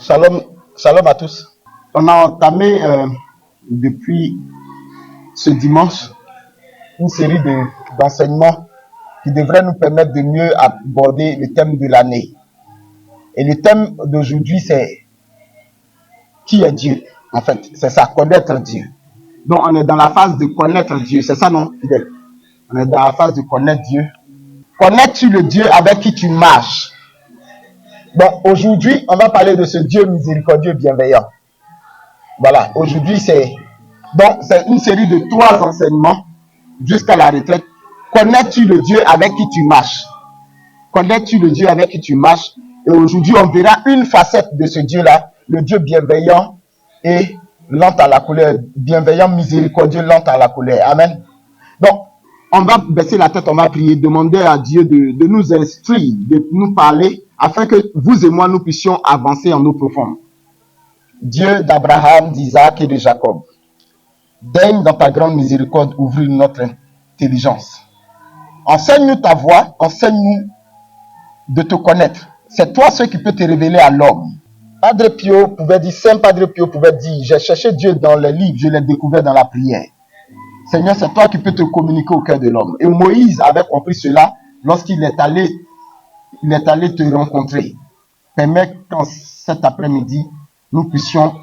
Shalom, shalom à tous. On a entamé depuis ce dimanche une série d'enseignements qui devraient nous permettre de mieux aborder le thème de l'année. Et le thème d'aujourd'hui, c'est qui est Dieu. En fait, c'est ça, connaître Dieu. Donc, on est dans la phase de connaître Dieu. C'est ça, non, fidèle? On est dans la phase de connaître Dieu. Connais-tu le Dieu avec qui tu marches? Bon, aujourd'hui, on va parler de ce Dieu miséricordieux bienveillant. Voilà, aujourd'hui, c'est une série de 3 enseignements jusqu'à la retraite. Connais-tu le Dieu avec qui tu marches? Connais-tu le Dieu avec qui tu marches? Et aujourd'hui, on verra une facette de ce Dieu-là, le Dieu bienveillant et lent à la colère, bienveillant, miséricordieux, lent à la colère. Amen. Donc, on va baisser la tête, on va prier, demander à Dieu de nous instruire, de nous parler, afin que vous et moi, nous puissions avancer en eau profonde. Dieu d'Abraham, d'Isaac et de Jacob, daigne dans ta grande miséricorde ouvrir notre intelligence. Enseigne-nous ta voix, enseigne-nous de te connaître. C'est toi ce qui peut te révéler à l'homme. Padre Pio pouvait dire, Saint Padre Pio pouvait dire, j'ai cherché Dieu dans les livres, je l'ai découvert dans la prière. Seigneur, c'est toi qui peux te communiquer au cœur de l'homme. Et Moïse avait compris cela lorsqu'il est allé te rencontrer. Permets qu'en cet après-midi, nous puissions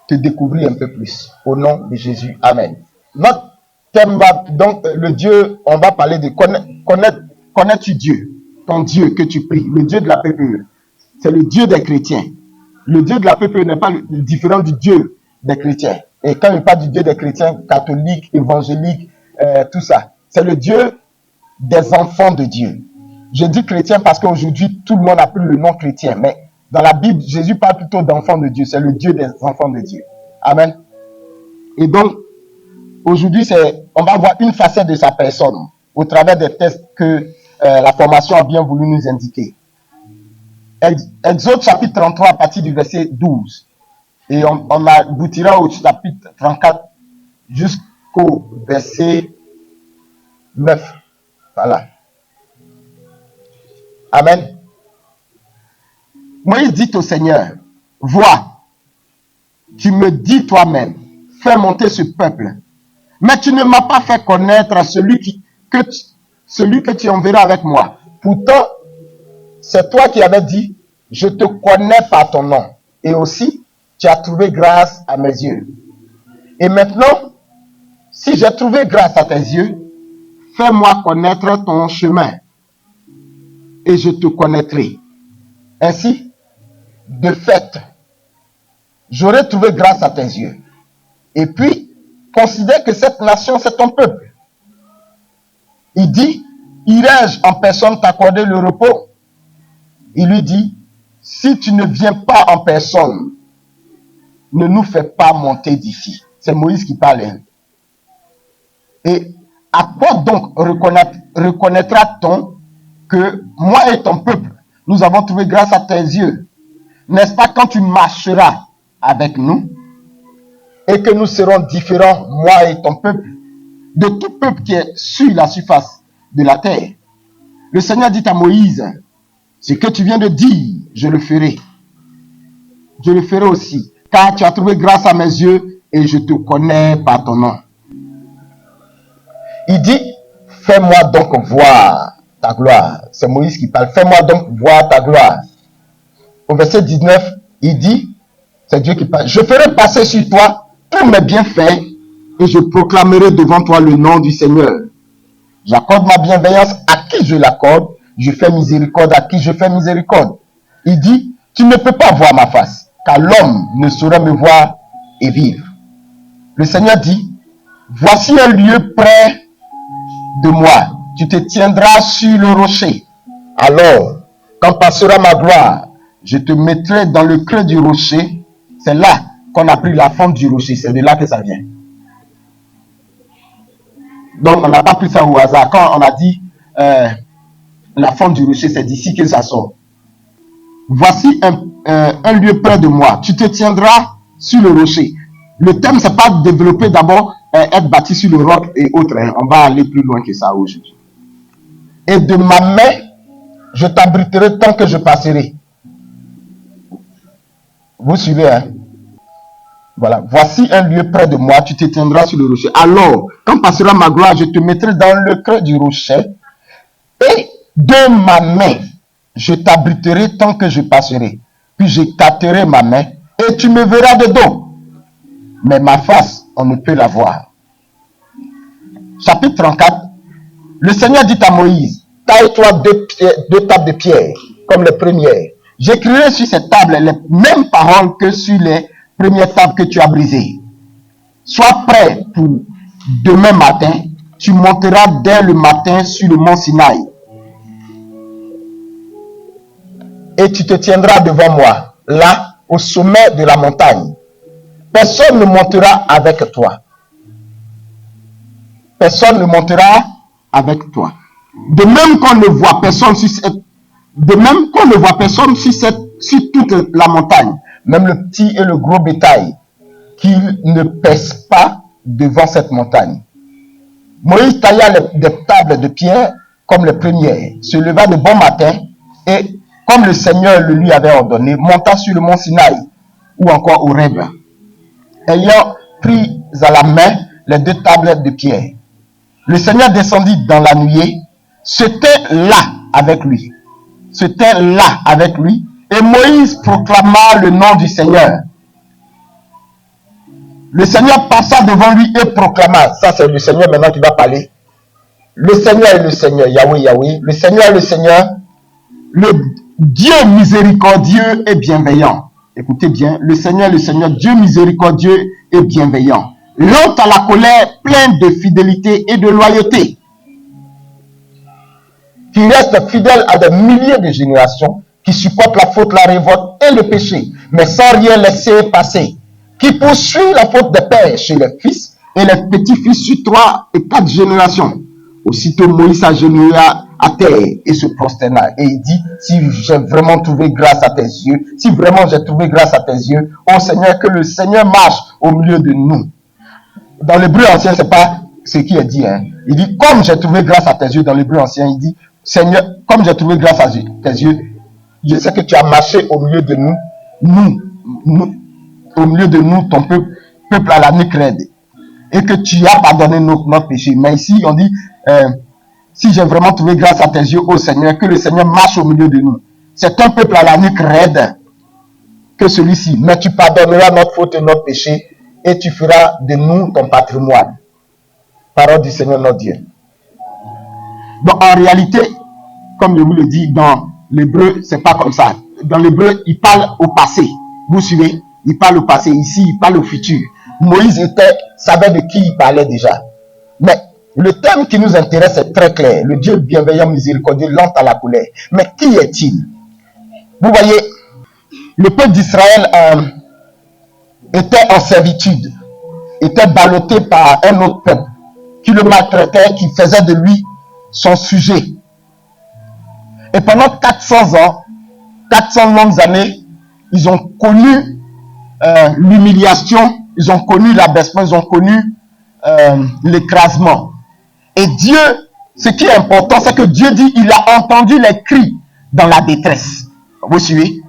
te découvrir un peu plus. Au nom de Jésus. Amen. Notre thème va donc, le Dieu, on va parler de connais-tu Dieu, ton Dieu que tu pries, le Dieu de la PPE. C'est le Dieu des chrétiens. Le Dieu de la PPE n'est pas différent du Dieu des chrétiens. Et quand je parle du Dieu des chrétiens, catholiques, évangéliques, tout ça, c'est le Dieu des enfants de Dieu. Je dis chrétien parce qu'aujourd'hui, tout le monde a pris le nom chrétien. Mais dans la Bible, Jésus parle plutôt d'enfants de Dieu. C'est le Dieu des enfants de Dieu. Amen. Et donc, aujourd'hui, on va voir une facette de sa personne au travers des textes que la formation a bien voulu nous indiquer. Exode chapitre 33 à partir du verset 12. Et on aboutira au chapitre 34 jusqu'au verset 9. Voilà. Amen. Moïse dit au Seigneur, vois, tu me dis toi-même, fais monter ce peuple. Mais tu ne m'as pas fait connaître à celui que tu enverras avec moi. Pourtant, c'est toi qui avais dit, je te connais par ton nom. Et aussi, tu as trouvé grâce à mes yeux. Et maintenant, si j'ai trouvé grâce à tes yeux, fais-moi connaître ton chemin. Et je te connaîtrai. Ainsi, de fait, j'aurai trouvé grâce à tes yeux. Et puis, considère que cette nation, c'est ton peuple. Il dit, irai-je en personne t'accorder le repos? Il lui dit, si tu ne viens pas en personne, ne nous fais pas monter d'ici. C'est Moïse qui parle. Et à quoi donc reconnaîtra-t-on que moi et ton peuple, nous avons trouvé grâce à tes yeux? N'est-ce pas quand tu marcheras avec nous et que nous serons différents, moi et ton peuple, de tout peuple qui est sur la surface de la terre? Le Seigneur dit à Moïse, ce que tu viens de dire, je le ferai. Je le ferai aussi, car tu as trouvé grâce à mes yeux et je te connais par ton nom. Il dit, fais-moi donc voir ta gloire. C'est Moïse qui parle, fais-moi donc voir ta gloire. Au verset 19, il dit, c'est Dieu qui parle, je ferai passer sur toi tous mes bienfaits et je proclamerai devant toi le nom du Seigneur. J'accorde ma bienveillance à qui je l'accorde, je fais miséricorde à qui je fais miséricorde. Il dit, tu ne peux pas voir ma face, car l'homme ne saurait me voir et vivre. Le Seigneur dit, voici un lieu près de moi, tu te tiendras sur le rocher. Alors, quand passera ma gloire, je te mettrai dans le creux du rocher. C'est là qu'on a pris la forme du rocher, c'est de là que ça vient. Donc, on n'a pas pris ça au hasard. Quand on a dit la forme du rocher, c'est d'ici que ça sort. Voici un lieu près de moi. Tu te tiendras sur le rocher. Le thème, c'est pas développer d'abord, être bâti sur le roc et autres. On va aller plus loin que ça aujourd'hui. Et de ma main, je t'abriterai tant que je passerai. Vous suivez, hein? Voilà. Voici un lieu près de moi, tu te tiendras sur le rocher. Alors, quand passera ma gloire, je te mettrai dans le creux du rocher et de ma main, je t'abriterai tant que je passerai. Puis j'écarterai ma main et tu me verras de dos. Mais ma face, on ne peut la voir. Chapitre 34. Le Seigneur dit à Moïse, taille-toi deux tables de pierre, comme les premières. J'écrirai sur ces tables les mêmes paroles que sur les premières tables que tu as brisées. Sois prêt pour demain matin, tu monteras dès le matin sur le mont Sinaï. Et tu te tiendras devant moi, là, au sommet de la montagne. Personne ne montera avec toi. Personne ne montera avec toi. De même qu'on ne voit personne sur sur toute la montagne, même le petit et le gros bétail, qui ne pèsent pas devant cette montagne. Moïse tailla des tables de pierre comme les premières, se leva de bon matin et, comme le Seigneur le lui avait ordonné, monta sur le mont Sinaï ou encore au Horeb, ayant pris à la main les deux tables de pierre. Le Seigneur descendit dans la nuée, c'était là avec lui. C'était là avec lui. Et Moïse proclama le nom du Seigneur. Le Seigneur passa devant lui et proclama. Ça, c'est le Seigneur maintenant qui va parler. Le Seigneur est le Seigneur, Yahweh, Yahweh. Le Seigneur est le Seigneur, le Dieu miséricordieux et bienveillant. Écoutez bien, le Seigneur est le Seigneur, Dieu miséricordieux et bienveillant. Lent à la colère, plein de fidélité et de loyauté. Qui reste fidèle à des milliers de générations, qui supporte la faute, la révolte et le péché, mais sans rien laisser passer. Qui poursuit la faute des pères chez les fils et les petits-fils sur 3 et 4 générations. Aussitôt Moïse s'agenouilla à terre et se prosterna. Et il dit, si j'ai vraiment trouvé grâce à tes yeux, si vraiment j'ai trouvé grâce à tes yeux, ô Seigneur, que le Seigneur marche au milieu de nous. Dans l'hébreu ancien, c'est pas ce qui est dit. Hein. Il dit, comme j'ai trouvé grâce à tes yeux, dans l'hébreu ancien, il dit, Seigneur, comme j'ai trouvé grâce à tes yeux, je sais que tu as marché au milieu de nous, au milieu de nous, ton peuple à la nuque raide, et que tu as pardonné notre péché. Mais ici, on dit, si j'ai vraiment trouvé grâce à tes yeux, ô Seigneur, que le Seigneur marche au milieu de nous. C'est un peuple à la nuque raide que celui-ci. Mais tu pardonneras notre faute et notre péché, et tu feras de nous ton patrimoine. Parole du Seigneur notre Dieu. Donc en réalité, comme je vous le dis, dans l'hébreu, c'est pas comme ça. Dans l'hébreu, il parle au passé. Vous suivez? Il parle au passé. Ici, il parle au futur. Moïse savait de qui il parlait déjà. Mais le thème qui nous intéresse est très clair. Le Dieu bienveillant, miséricordieux, lent à la colère. Mais qui est-il? Vous voyez, le peuple d'Israël était en servitude, était ballotté par un autre peuple qui le maltraitait, qui faisait de lui son sujet. Et pendant 400 ans, 400 longues années, ils ont connu l'humiliation, ils ont connu l'abaissement, ils ont connu l'écrasement. Et Dieu, ce qui est important, c'est que Dieu dit, il a entendu les cris dans la détresse. Vous suivez?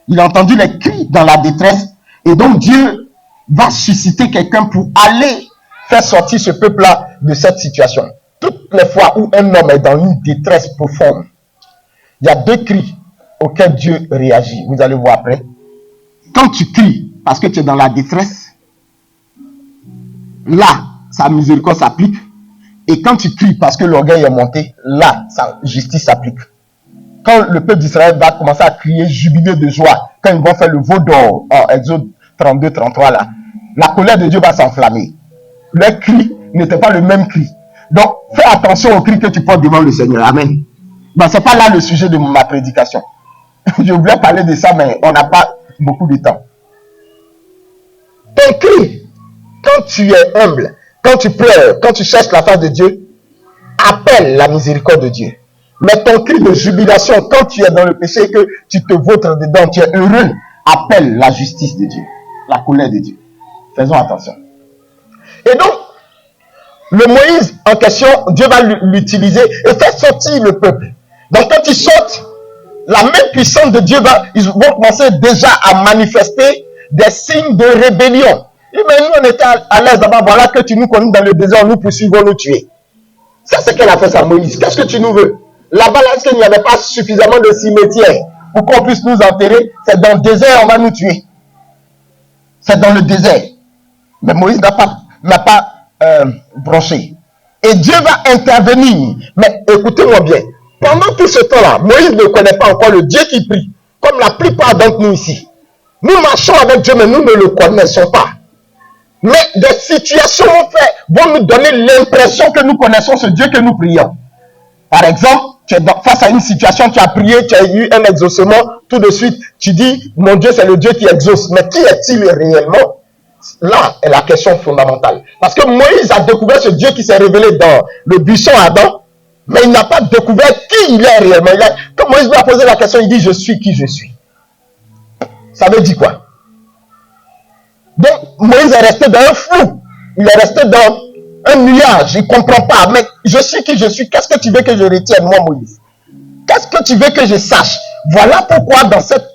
Il a entendu les cris dans la détresse. Et donc Dieu va susciter quelqu'un pour aller faire sortir ce peuple-là de cette situation. Toutes les fois où un homme est dans une détresse profonde, il y a 2 cris auxquels Dieu réagit. Vous allez voir après. Quand tu cries parce que tu es dans la détresse, là, sa miséricorde s'applique. Et quand tu cries parce que l'orgueil est monté, là, sa justice s'applique. Quand le peuple d'Israël va commencer à crier, jubiler de joie, quand ils vont faire le veau d'or, en Exode 32, 33, là, la colère de Dieu va s'enflammer. Leur cri n'était pas le même cri. Donc, fais attention au cri que tu portes devant le Seigneur. Amen. Ben, ce n'est pas là le sujet de ma prédication. Je voulais parler de ça, mais on n'a pas beaucoup de temps. Ton cri, quand tu es humble, quand tu pleures, quand tu cherches la face de Dieu, appelle la miséricorde de Dieu. Mais ton cri de jubilation, quand tu es dans le péché et que tu te vautres dedans, tu es heureux, appelle la justice de Dieu, la colère de Dieu. Faisons attention. Et donc, le Moïse en question, Dieu va l'utiliser et faire sortir le peuple. Donc quand ils sortent, la même puissance de Dieu ils vont commencer déjà à manifester des signes de rébellion. Mais nous, on était à l'aise d'abord. Voilà que tu nous conduis dans le désert, nous poursuivons, nous tuer. Ça, c'est qu'elle a fait ça, Moïse. Qu'est-ce que tu nous veux? Là-bas, là, est-ce qu'il n'y avait pas suffisamment de cimetières pour qu'on puisse nous enterrer? C'est dans le désert, on va nous tuer. C'est dans le désert. Mais Moïse n'a pas bronché. Et Dieu va intervenir. Mais écoutez-moi bien. Pendant tout ce temps-là, Moïse ne connaît pas encore le Dieu qui prie. Comme la plupart d'entre nous ici. Nous marchons avec Dieu, mais nous ne le connaissons pas. Mais des situations vont nous donner l'impression que nous connaissons ce Dieu que nous prions. Par exemple, tu es face à une situation, tu as prié, tu as eu un exaucement, tout de suite, tu dis, mon Dieu, c'est le Dieu qui exauce. Mais qui est-il réellement? Là est la question fondamentale. Parce que Moïse a découvert ce Dieu qui s'est révélé dans le buisson Adam, mais il n'a pas découvert qui il est réellement. Quand Moïse lui a posé la question, il dit, je suis qui je suis. Ça veut dire quoi? Donc, Moïse est resté dans un flou. Il est resté dans un nuage. Il ne comprend pas. Mais je suis qui je suis. Qu'est-ce que tu veux que je retienne, moi, Moïse? Qu'est-ce que tu veux que je sache? Voilà pourquoi dans cette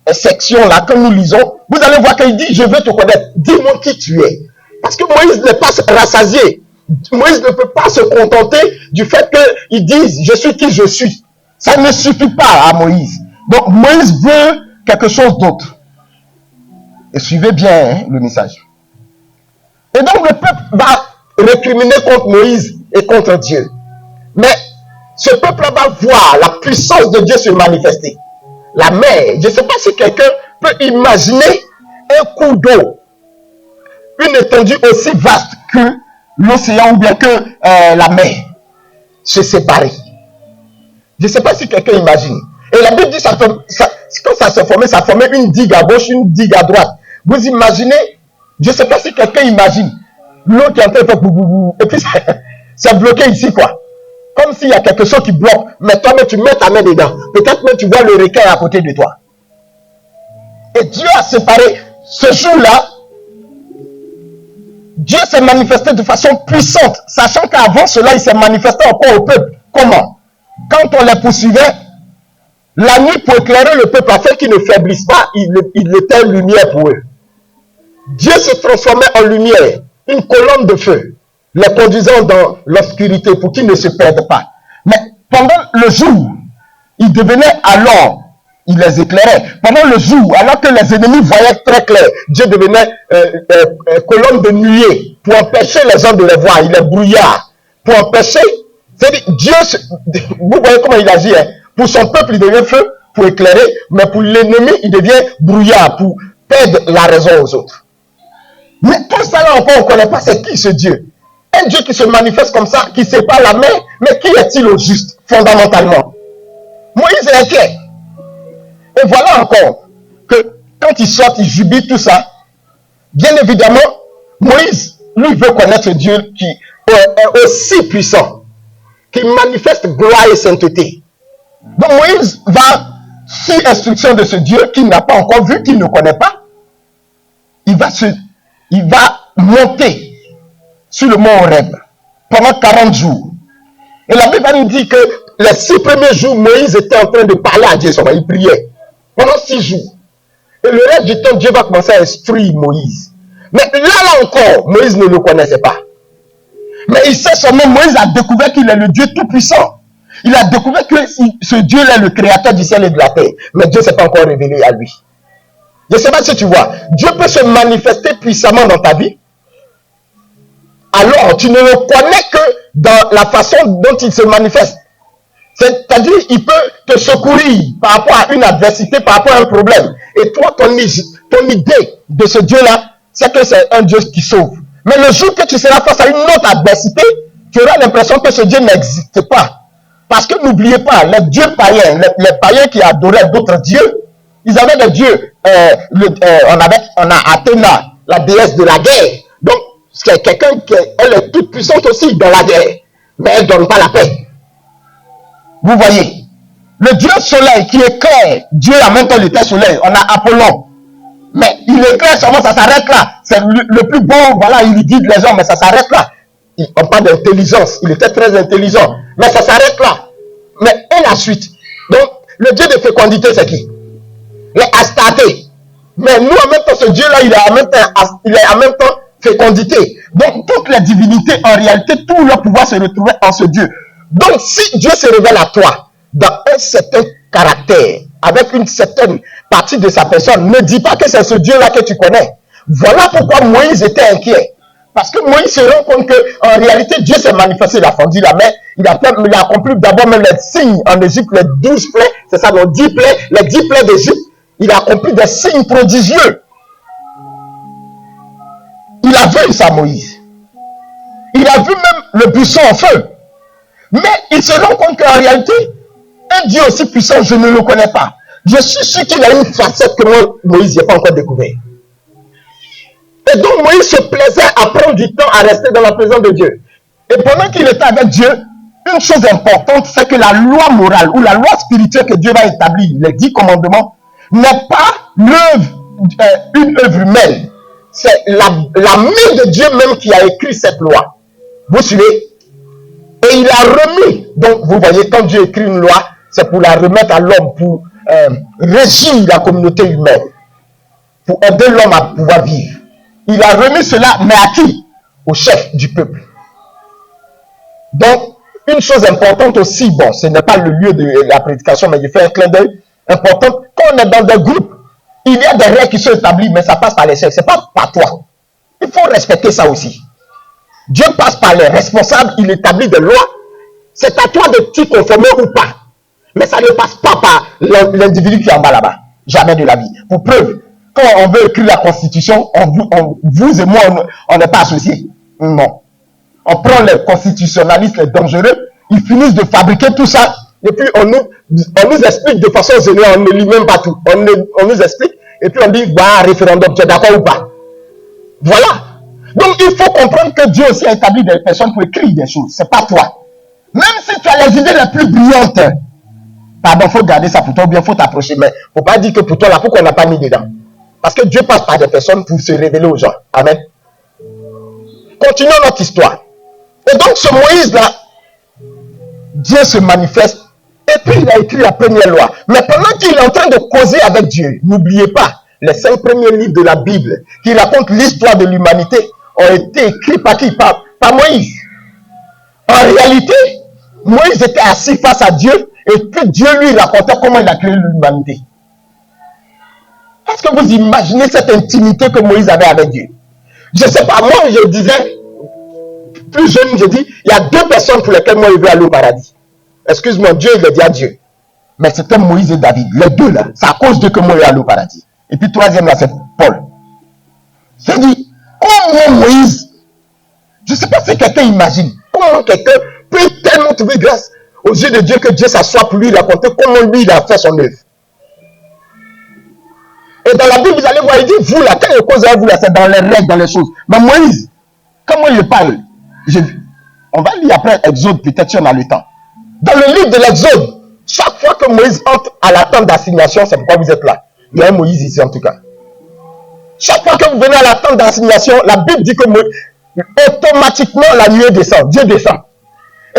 section-là, que nous lisons, vous allez voir qu'il dit, je veux te connaître. Dis-moi qui tu es. Parce que Moïse n'est pas rassasié. Moïse ne peut pas se contenter du fait qu'il dise, je suis qui je suis. Ça ne suffit pas à Moïse. Donc, Moïse veut quelque chose d'autre. Et suivez bien le message. Et donc le peuple va récriminer contre Moïse et contre Dieu. Mais ce peuple va voir la puissance de Dieu se manifester. La mer, je ne sais pas si quelqu'un peut imaginer un cours d'eau, une étendue aussi vaste que l'océan ou bien que la mer, se séparer. Je ne sais pas si quelqu'un imagine. Et la Bible dit, quand ça se formait, ça formait une digue à gauche, une digue à droite. Vous imaginez, je ne sais pas si quelqu'un imagine, l'eau qui est en train de faire boubou, et puis c'est bloqué ici, quoi. Comme s'il y a quelque chose qui bloque. Mais toi, tu mets ta main dedans. Peut-être même tu vois le requin à côté de toi. Et Dieu a séparé ce jour-là. Dieu s'est manifesté de façon puissante, sachant qu'avant cela, il s'est manifesté encore au peuple. Comment? Quand on les poursuivait, la nuit pour éclairer le peuple afin qu'ils ne faiblissent pas, il était lumière pour eux. Dieu se transformait en lumière, une colonne de feu, les conduisant dans l'obscurité pour qu'ils ne se perdent pas. Mais pendant le jour, il devenait alors, il les éclairait. Pendant le jour, alors que les ennemis voyaient très clair, Dieu devenait colonne de nuée pour empêcher les gens de les voir. Il est brouillard. Pour empêcher, c'est-à-dire Dieu, vous voyez comment il agit, hein? Pour son peuple, il devient feu pour éclairer, mais pour l'ennemi, il devient brouillard pour perdre la raison aux autres. Mais tout ça là encore, on ne connaît pas c'est qui ce Dieu. Un Dieu qui se manifeste comme ça, qui sépare la mer, mais qui est-il au juste, fondamentalement? Moïse est inquiet. Et voilà encore que quand il sort, il jubile tout ça. Bien évidemment, Moïse, lui, veut connaître Dieu qui est aussi puissant, qui manifeste gloire et sainteté. Donc Moïse va, sur instruction de ce Dieu qu'il n'a pas encore vu, qu'il ne connaît pas, il va monter sur le mont Horeb pendant 40 jours. Et la Bible nous dit que les 6 premiers jours, Moïse était en train de parler à Dieu, il priait pendant 6 jours. Et le reste du temps, Dieu va commencer à instruire Moïse. Mais là encore, Moïse ne le connaissait pas. Mais il sait seulement, Moïse a découvert qu'il est le Dieu tout-puissant. Il a découvert que ce Dieu-là est le créateur du ciel et de la terre. Mais Dieu ne s'est pas encore révélé à lui. Je ne sais pas si tu vois. Dieu peut se manifester puissamment dans ta vie. Alors, tu ne le connais que dans la façon dont il se manifeste. C'est-à-dire, il peut te secourir par rapport à une adversité, par rapport à un problème. Et toi, ton idée de ce Dieu-là, c'est que c'est un Dieu qui sauve. Mais le jour que tu seras face à une autre adversité, tu auras l'impression que ce Dieu n'existe pas. Parce que n'oubliez pas, les dieux païens, les païens qui adoraient d'autres dieux, ils avaient des dieux. On a Athéna, la déesse de la guerre. Donc, c'est quelqu'un qui est toute puissante aussi dans la guerre. Mais elle ne donne pas la paix. Vous voyez, le Dieu soleil qui éclaire, Dieu en même temps il était soleil, on a Apollon. Mais il éclaire seulement, ça s'arrête là. C'est le plus beau, voilà, il guide les hommes, mais ça s'arrête là. On parle d'intelligence, il était très intelligent, mais ça s'arrête là. Mais et la suite? Donc, le Dieu de fécondité, c'est qui? Les Astartés. Mais nous, en même temps, ce Dieu-là, il est en même temps fécondité. Donc, toutes les divinités, en réalité, tout leur pouvoir se retrouvait en ce Dieu. Donc, si Dieu se révèle à toi dans un certain caractère, avec une certaine partie de sa personne, ne dis pas que c'est ce Dieu-là que tu connais. Voilà pourquoi Moïse était inquiet. Parce que Moïse se rend compte qu'en réalité, Dieu s'est manifesté, il a fendu la mer, il a accompli d'abord même les signes en Égypte, les 12 plaies, c'est ça, les 10 plaies d'Égypte. Il a accompli des signes prodigieux. Il a vu ça, Moïse. Il a vu même le buisson en feu. Mais il se rend compte qu'en réalité, un Dieu aussi puissant, je ne le connais pas. Je suis sûr qu'il a une facette que moi, Moïse, n'a pas encore découvert. Et donc Moïse se plaisait à prendre du temps à rester dans la présence de Dieu. Et pendant qu'il était avec Dieu, une chose importante, c'est que la loi morale ou la loi spirituelle que Dieu va établir, les 10 commandements, n'est pas une œuvre humaine. C'est la main de Dieu même qui a écrit cette loi. Vous suivez? Et il a remis. Donc, vous voyez, quand Dieu écrit une loi, c'est pour la remettre à l'homme, pour régir la communauté humaine, pour aider l'homme à pouvoir vivre. Il a remis cela, mais à qui? Au chef du peuple. Donc, une chose importante aussi, bon, ce n'est pas le lieu de la prédication, mais je fais un clin d'œil important. Quand on est dans des groupes, il y a des règles qui sont établies, mais ça passe par les chefs, ce n'est pas par toi. Il faut respecter ça aussi. Dieu passe par les responsables, il établit des lois. C'est à toi de t'y conformer ou pas. Mais ça ne passe pas par l'individu qui est en bas là-bas. Jamais de la vie. Pour preuve, quand on veut écrire la Constitution, vous et moi, on n'est pas associés. Non. On prend les constitutionnalistes, les dangereux, ils finissent de fabriquer tout ça, et puis on nous explique de façon générale, on ne lit même pas tout. On nous explique, et puis on dit, bah, référendum, tu es d'accord ou pas? Voilà. Donc il faut comprendre que Dieu aussi a établi des personnes pour écrire des choses. C'est pas toi. Même si tu as les idées les plus brillantes, pardon, il faut garder ça pour toi, ou bien il faut t'approcher, mais il ne faut pas dire que pour toi, là, pourquoi on n'a pas mis dedans? Parce que Dieu passe par des personnes pour se révéler aux gens. Amen. Continuons notre histoire. Et donc ce Moïse-là, Dieu se manifeste, et puis il a écrit la première loi. Mais pendant qu'il est en train de causer avec Dieu, n'oubliez pas, les 5 premiers livres de la Bible, qui racontent l'histoire de l'humanité, ont été écrits par qui? Par Moïse. En réalité, Moïse était assis face à Dieu, et puis Dieu lui racontait comment il a créé l'humanité. Est-ce que vous imaginez cette intimité que Moïse avait avec Dieu? Je ne sais pas, moi je disais, plus jeune, je dis, il y a 2 personnes pour lesquelles moi je veux aller au paradis. Excuse-moi, Dieu, il a dit à Dieu. Mais c'était Moïse et David, les deux là. C'est à cause d'eux que moi je veux aller au paradis. Et puis troisième là, c'est Paul. Je dis, comment Moïse, je ne sais pas si quelqu'un imagine, comment quelqu'un peut tellement trouver grâce aux yeux de Dieu que Dieu s'assoit pour lui raconter comment lui il a fait son œuvre. Et dans la Bible, vous allez voir, il dit, vous là, quand il cause à vous là, c'est dans les règles, dans les choses. Mais Moïse, comment il parle? On va lire après Exode, peut-être si on a le temps. Dans le livre de l'Exode, chaque fois que Moïse entre à la tente d'assignation, c'est pourquoi vous êtes là. Il y a un Moïse ici en tout cas. Chaque fois que vous venez à la tente d'assignation, la Bible dit que automatiquement la nuée descend, Dieu descend.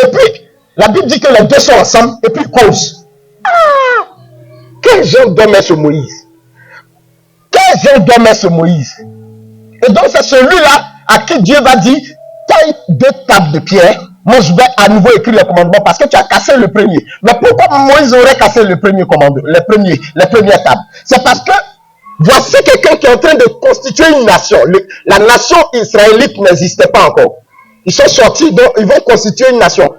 Et puis, la Bible dit que les deux sont ensemble et puis ils causent. Ah! Quel genre d'homme est ce Moïse? Quel genre d'homme est ce Moïse? Et donc c'est celui-là à qui Dieu va dire, taille 2 tables de pierre, moi je vais à nouveau écrire les commandements parce que tu as cassé le premier. Mais pourquoi Moïse aurait cassé le premier commandement, les premières tables? C'est parce que voici quelqu'un qui est en train de constituer une nation. La nation israélite n'existait pas encore. Ils sont sortis, donc ils vont constituer une nation.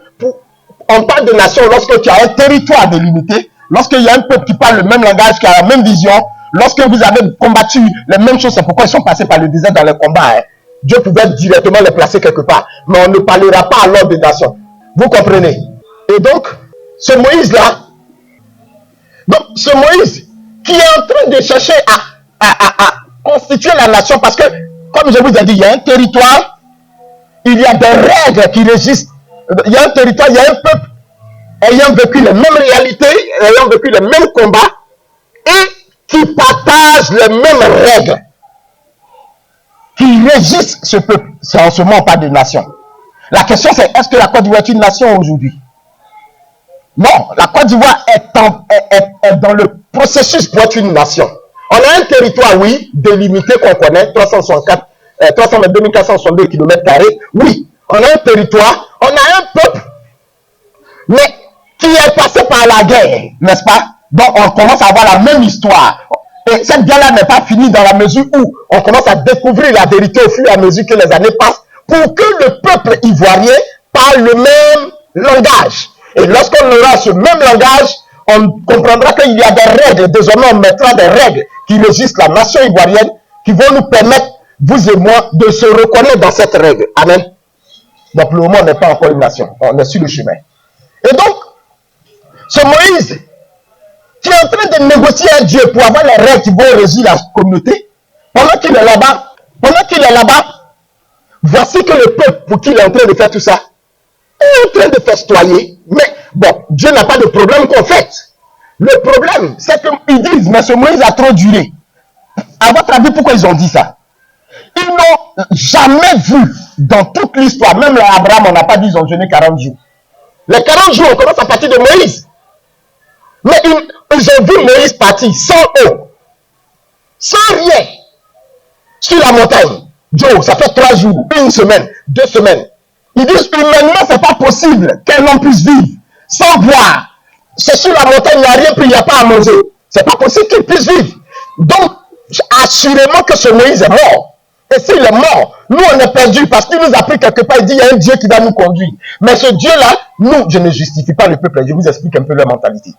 On parle de nation lorsque tu as un territoire délimité, lorsqu'il y a un peuple qui parle le même langage, qui a la même vision, lorsque vous avez combattu les mêmes choses, c'est pourquoi ils sont passés par le désert dans les combats. Hein. Dieu pouvait directement les placer quelque part. Mais on ne parlera pas alors des nations. Vous comprenez? Et donc, ce Moïse-là, qui est en train de chercher à constituer la nation, parce que, comme je vous ai dit, il y a un territoire, il y a des règles qui régissent. Il y a un territoire, il y a un peuple ayant vécu les mêmes réalités, ayant vécu les mêmes combats, et qui partagent les mêmes règles qui régissent ce peuple. C'est en ce moment pas de nation. La question c'est, est-ce que la Côte d'Ivoire est une nation aujourd'hui? Non, la Côte d'Ivoire est dans le processus pour être une nation. On a un territoire, oui, délimité qu'on connaît, 322 462 km². Oui, on a un territoire, on a un peuple, mais qui est passé par la guerre, n'est-ce pas? Donc on commence à avoir la même histoire. Et cette guerre-là n'est pas finie dans la mesure où on commence à découvrir la vérité au fur et à mesure que les années passent pour que le peuple ivoirien parle le même langage. Et lorsqu'on aura ce même langage, on comprendra qu'il y a des règles. Désormais, on mettra des règles qui régissent la nation ivoirienne qui vont nous permettre, vous et moi, de se reconnaître dans cette règle. Amen. Donc, pour le moment, on n'est pas encore une nation. On est sur le chemin. Et donc, ce Moïse qui est en train de négocier un Dieu pour avoir les règles qui vont régir la communauté, pendant qu'il est là-bas, voici que le peuple pour qui il est en train de faire tout ça, est en train de festoyer. Mais bon, Dieu n'a pas de problème qu'on fait. Le problème, c'est qu'ils disent, mais ce Moïse a trop duré. À votre avis, pourquoi ils ont dit ça? Ils n'ont jamais vu dans toute l'histoire, même Abraham, on n'a pas dit ils ont jeûné 40 jours. Les 40 jours, on commence à partir de Moïse. Mais ils ont vu Moïse partir sans eau, sans rien, sur la montagne. Joe, ça fait 3 jours, 1 semaine, 2 semaines. Ils disent, humainement, c'est pas possible qu'un homme puisse vivre sans boire. C'est sur la montagne, il n'y a rien, puis il n'y a pas à manger. C'est pas possible qu'il puisse vivre. Donc, assurément que ce Moïse est mort. Et s'il est mort, nous on est perdus parce qu'il nous a pris quelque part, il dit, il y a un Dieu qui va nous conduire. Mais ce Dieu-là, nous, je ne justifie pas le peuple, je vous explique un peu leur mentalité.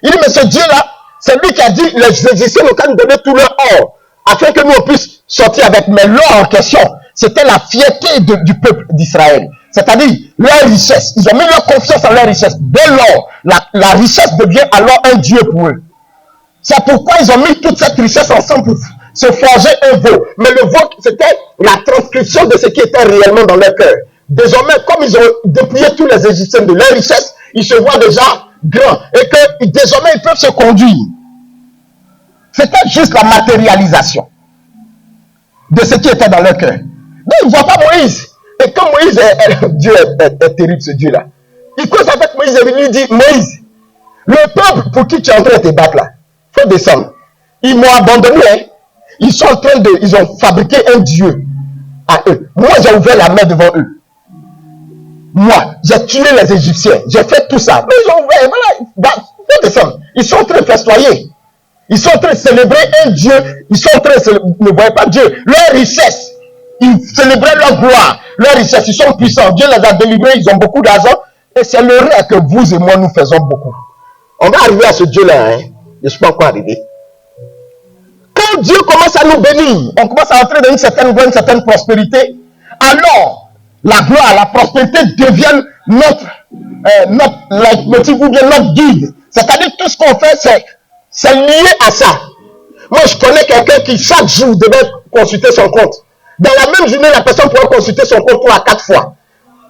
Il dit, mais ce Dieu-là, c'est lui qui a dit, les Égyptiens nous ont donné tout leur or, afin que nous on puisse sortir avec. Mais l'or en question, c'était la fierté du peuple d'Israël. C'est-à-dire leur richesse. Ils ont mis leur confiance en leur richesse. Dès lors, la richesse devient alors un Dieu pour eux. C'est pourquoi ils ont mis toute cette richesse ensemble pour se forger un veau. Mais le veau, c'était la transcription de ce qui était réellement dans leur cœur. Désormais, comme ils ont dépouillé tous les Égyptiens de leur richesse, ils se voient déjà grands. Et que désormais, ils peuvent se conduire. C'était juste la matérialisation de ce qui était dans leur cœur. Donc, ils ne voient pas Moïse. Et quand Moïse Dieu est terrible, ce Dieu-là. Il cause avec Moïse et lui dit, Moïse, le peuple pour qui tu es en train de te battre là, il faut descendre. Ils m'ont abandonné. Hein. Ils ont fabriqué un Dieu à eux. Moi, j'ai ouvert la main devant eux. Moi, j'ai tué les Égyptiens. J'ai fait tout ça. Mais ils ont ouvert. Voilà, il faut descendre. Ils sont en train de festoyer. Ils sont en train de célébrer un Dieu. Ils sont en train de célébrer, ne voyez pas Dieu. Leur richesse. Ils célébraient leur gloire. Leur richesse. Ils sont puissants. Dieu les a délivrés. Ils ont beaucoup d'argent. Et c'est le rêve que vous et moi, nous faisons beaucoup. On va arriver à ce Dieu-là. Hein? Je ne suis pas encore arrivé. Quand Dieu commence à nous bénir, on commence à entrer dans une certaine prospérité, alors la gloire, la prospérité deviennent notre leitmotiv ou bien notre guide. C'est-à-dire tout ce qu'on fait, c'est lié à ça. Moi, je connais quelqu'un qui chaque jour devait consulter son compte. Dans la même journée, la personne pourrait consulter son compte 3 à 4 fois.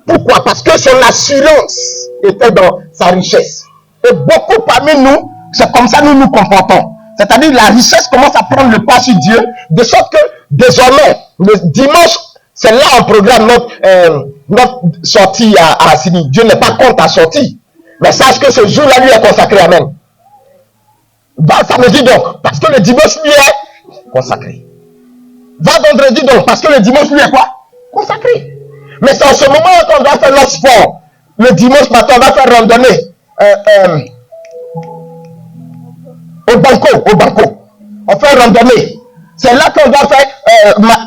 Pourquoi? Parce que son assurance était dans sa richesse. Et beaucoup parmi nous, c'est comme ça que nous nous comportons. C'est-à-dire la richesse commence à prendre le pas sur Dieu, de sorte que désormais, le dimanche, c'est là on programme notre sortie à Sydney. Dieu n'est pas contre ta sortie. Mais sache que ce jour-là lui est consacré. Amen. Va samedi donc, parce que le dimanche lui est consacré. Va vendredi donc, parce que le dimanche lui est quoi? Consacré. Mais c'est en ce moment qu'on doit faire notre sport. Le dimanche matin, on va faire randonnée. Au banco. On fait randonnée. C'est là qu'on doit faire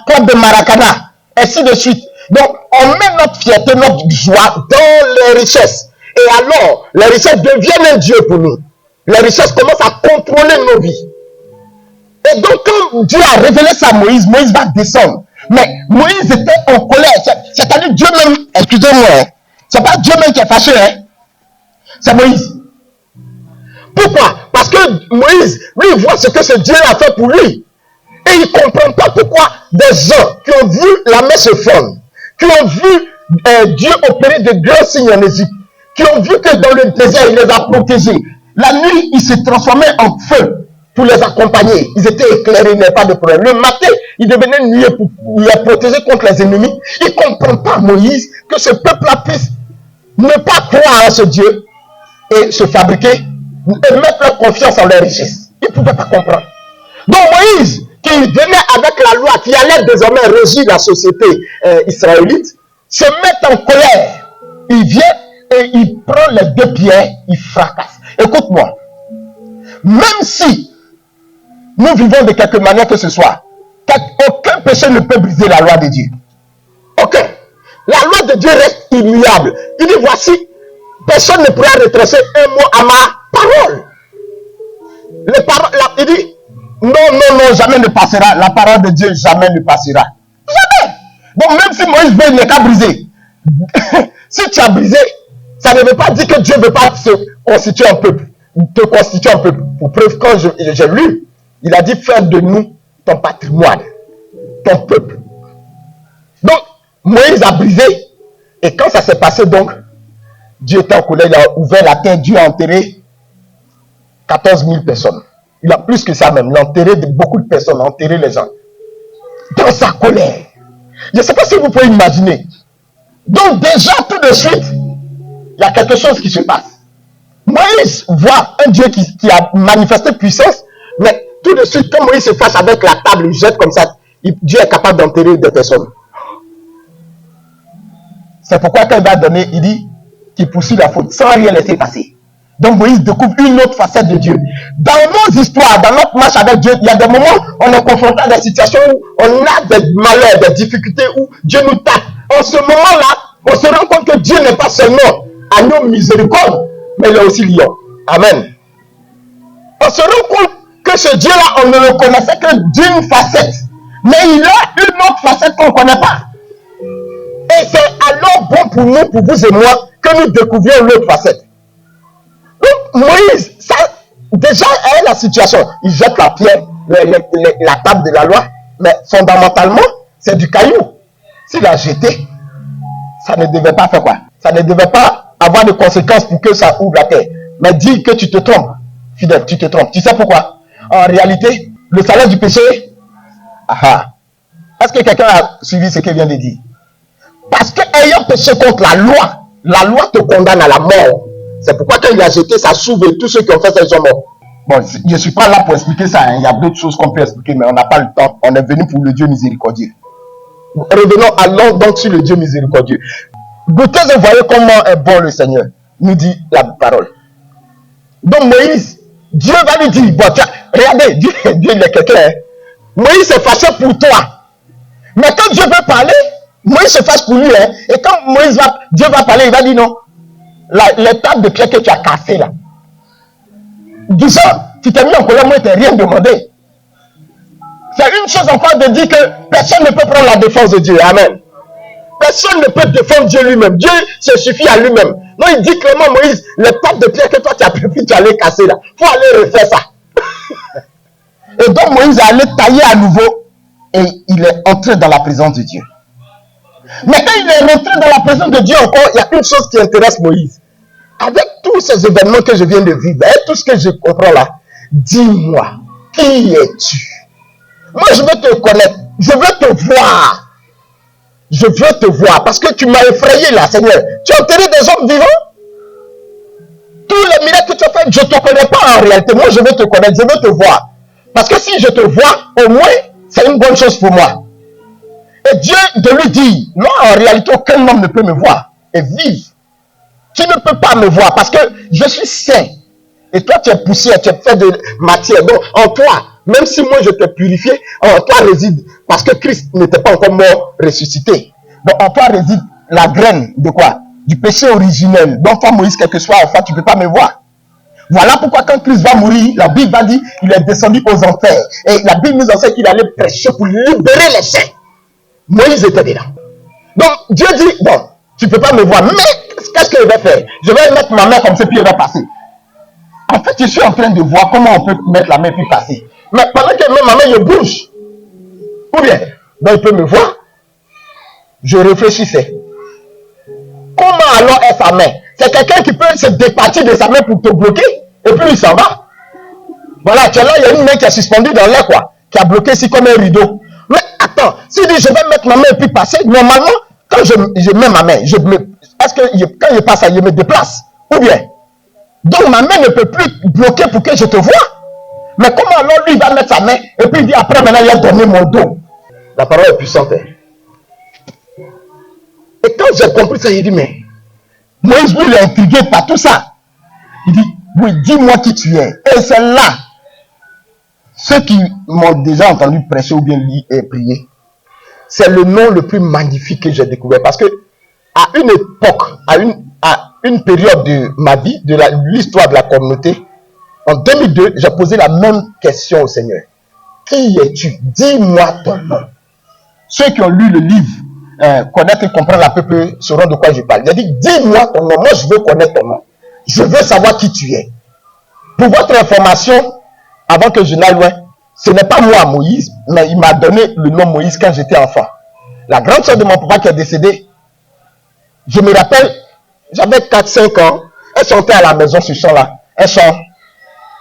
club de Maracana. Ainsi de suite. Donc, on met notre fierté, notre joie dans les richesses. Et alors, les richesses deviennent un Dieu pour nous. Les richesses commencent à contrôler nos vies. Et donc, quand Dieu a révélé ça à Moïse, Moïse va descendre. Mais Moïse était en colère. C'est-à-dire Dieu même, excusez-moi, hein, c'est pas Dieu même qui est fâché, hein. C'est Moïse. Pourquoi? Parce que Moïse, lui, il voit ce que ce Dieu a fait pour lui. Et il ne comprend pas pourquoi des gens qui ont vu la mer se fondre, qui ont vu Dieu opérer de grands signes en Égypte, qui ont vu que dans le désert, il les a protégés. La nuit, il s'est transformé en feu pour les accompagner. Ils étaient éclairés, il n'y avait pas de problème. Le matin, il devenait nuit pour les protéger contre les ennemis. Il ne comprend pas, Moïse, que ce peuple-là puisse ne pas croire à ce Dieu et se fabriquer et mettre leur confiance en leur richesse. Il ne pouvait pas comprendre. Donc Moïse, qui venait avec la loi, qui allait désormais régir la société israélite, se met en colère. Il vient et il prend les deux pierres, il fracasse. Écoute-moi, même si nous vivons de quelque manière que ce soit, aucun péché ne peut briser la loi de Dieu. Aucun. La loi de Dieu reste immuable. Il dit, voici, personne ne pourra retracer un mot à ma parole. Il dit, non, jamais ne passera. La parole de Dieu jamais ne passera. Jamais. Donc même si Moïse veut ne pas briser, si tu as brisé, ça ne veut pas dire que Dieu ne veut pas se constituer un peuple, te constituer un peuple. Pour preuve, quand j'ai lu, il a dit, fais de nous ton patrimoine, ton peuple. Donc, Moïse a brisé. Et quand ça s'est passé, donc, Dieu était en colère, il a ouvert la terre, Dieu a enterré 14 000 personnes. Il a plus que ça même, il a enterré beaucoup de personnes, il a enterré les gens. Dans sa colère. Je ne sais pas si vous pouvez imaginer. Donc déjà, tout de suite, il y a quelque chose qui se passe. Moïse voit un Dieu qui a manifesté puissance, mais tout de suite, quand Moïse se fâche avec la table, il jette comme ça, Dieu est capable d'enterrer des personnes. C'est pourquoi quand il va donner, il dit qu'il poursuit la faute sans rien laisser passer. Donc Moïse découvre une autre facette de Dieu. Dans nos histoires, dans notre marche avec Dieu, il y a des moments où on est confronté à des situations où on a des malheurs, des difficultés, où Dieu nous tape. En ce moment-là, on se rend compte que Dieu n'est pas seulement agneau miséricorde, mais il est aussi lion. Amen. On se rend compte que ce Dieu-là, on ne le connaissait que d'une facette. Mais il a une autre facette qu'on ne connaît pas. Et c'est alors bon pour nous, pour vous et moi, que nous découvrions l'autre facette. Donc Moïse, ça, déjà, elle est la situation. Il jette la pierre, la table de la loi, mais fondamentalement, c'est du caillou. S'il a jeté, ça ne devait pas faire quoi? Ça ne devait pas avoir de conséquences pour que ça ouvre la terre. Mais dis que tu te trompes, fidèle, tu te trompes. Tu sais pourquoi? En réalité, le salaire du péché, est-ce que quelqu'un a suivi ce qu'il vient de dire? Parce que ayant péché contre la loi te condamne à la mort. C'est pourquoi quand il a jeté, ça s'ouvre et tous ceux qui ont fait ça, ils sont morts. Bon, je ne suis pas là pour expliquer ça. Il y a d'autres choses qu'on peut expliquer, mais on n'a pas le temps. On est venu pour le Dieu miséricordieux. Revenons, allons donc sur le Dieu miséricordieux. Goûtez et voyez comment est bon le Seigneur, nous dit la parole. Donc Moïse, Dieu va lui dire, bon, tiens, regardez, Dieu il est quelqu'un. Hein. Moïse s'est fâché pour toi. Mais quand Dieu veut parler, Moïse se fâche pour lui. Hein. Et quand Dieu va parler, il va dire non. Les tables de pierre que tu as cassées là. Disons, tu t'es mis en colère, moi, tu n'as rien demandé. C'est une chose encore de dire que personne ne peut prendre la défense de Dieu. Amen. Personne ne peut défendre Dieu lui-même. Dieu se suffit à lui-même. Non, il dit clairement, Moïse, les tables de pierre que toi tu as prévu, tu allais casser là. Il faut aller refaire ça. Et donc Moïse est allé tailler à nouveau et il est entré dans la présence de Dieu. Mais quand il est rentré dans la présence de Dieu encore, il y a une chose qui intéresse Moïse. Avec tous ces événements que je viens de vivre, et tout ce que je comprends là, dis-moi, qui es-tu? Moi, je veux te connaître, je veux te voir. Je veux te voir, parce que tu m'as effrayé là, Seigneur. Tu as enterré des hommes vivants? Tous les miracles que tu as fait, je ne te connais pas en réalité. Moi, je veux te connaître, je veux te voir. Parce que si je te vois, au moins, c'est une bonne chose pour moi. Et Dieu de lui dit, non, en réalité, aucun homme ne peut me voir et vivre. Tu ne peux pas me voir parce que je suis saint. Et toi, tu es poussière, tu es fait de matière. Donc, en toi, même si moi je t'ai purifié, en toi réside, parce que Christ n'était pas encore mort, ressuscité. Donc, en toi réside la graine de quoi? Du péché originel. Donc, toi, Moïse, quel que soit, enfin, tu ne peux pas me voir. Voilà pourquoi quand Christ va mourir, la Bible va dire qu'il est descendu aux enfers. Et la Bible nous enseigne qu'il allait prêcher pour libérer les saints. Moïse était là. Donc, Dieu dit, bon, tu ne peux pas me voir, mais qu'est-ce que je vais faire? Je vais mettre ma main comme ça, puis elle va passer. En fait, je suis en train de voir comment on peut mettre la main puis passer. Mais pendant que ma main, je bouge. Ou bien, donc il peut me voir. Je réfléchissais. Comment alors est sa main? C'est quelqu'un qui peut se départir de sa main pour te bloquer, et puis il s'en va. Voilà, tu es là, il y a une main qui est suspendue dans l'air, quoi, qui a bloqué ici comme un rideau. Mais attends, s'il dit je vais mettre ma main et puis passer, normalement, quand je mets ma main, est-ce que quand je passe, je me déplace? Ou bien? Donc ma main ne peut plus bloquer pour que je te voie. Mais comment alors lui il va mettre sa main et puis il dit après maintenant il a donné mon dos. La parole est puissante. Et quand j'ai compris ça, il dit mais Moïse lui il est intrigué par tout ça. Il dit oui, dis-moi qui tu es. Et c'est là, ceux qui m'ont déjà entendu prêcher ou bien lire et prier, c'est le nom le plus magnifique que j'ai découvert. Parce que à une époque, à une période de ma vie, de l'histoire de la communauté, en 2002, j'ai posé la même question au Seigneur. Qui es-tu? Dis-moi ton nom. Ceux qui ont lu le livre, connaître et comprendre à peu près sauront de quoi je parle. Il a dit, dis-moi ton nom. Moi, je veux connaître ton nom. Je veux savoir qui tu es. Pour votre information, avant que je n'aille loin, ce n'est pas moi, Moïse, mais il m'a donné le nom Moïse quand j'étais enfant. La grande sœur de mon papa qui est décédée, je me rappelle, j'avais 4-5 ans, elle chantait à la maison ce chant-là. Un chant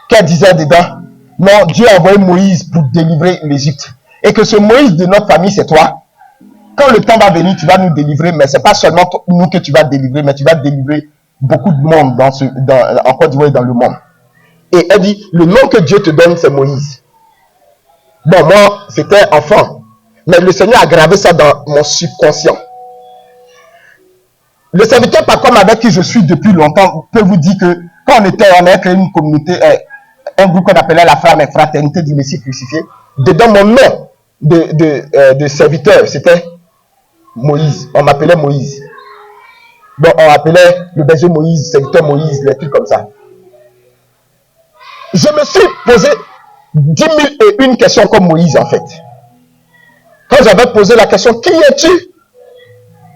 qu'elle disait dedans, non, Dieu a envoyé Moïse pour délivrer l'Égypte. Et que ce Moïse de notre famille, c'est toi. Quand le temps va venir, tu vas nous délivrer, mais ce n'est pas seulement nous que tu vas délivrer, mais tu vas délivrer beaucoup de monde en Côte d'Ivoire et dans le monde. Et elle dit, le nom que Dieu te donne, c'est Moïse. Bon, moi, c'était enfant. Mais le Seigneur a gravé ça dans mon subconscient. Le serviteur par contre avec qui je suis depuis longtemps peut vous dire que quand on a créé une communauté, un groupe qu'on appelait la fraternité du Messie crucifié, dedans mon nom de serviteur, c'était Moïse. On m'appelait Moïse. Donc on appelait le berger Moïse, serviteur Moïse, les trucs comme ça. Je me suis posé 10 001 questions comme Moïse en fait. Quand j'avais posé la question, qui es-tu?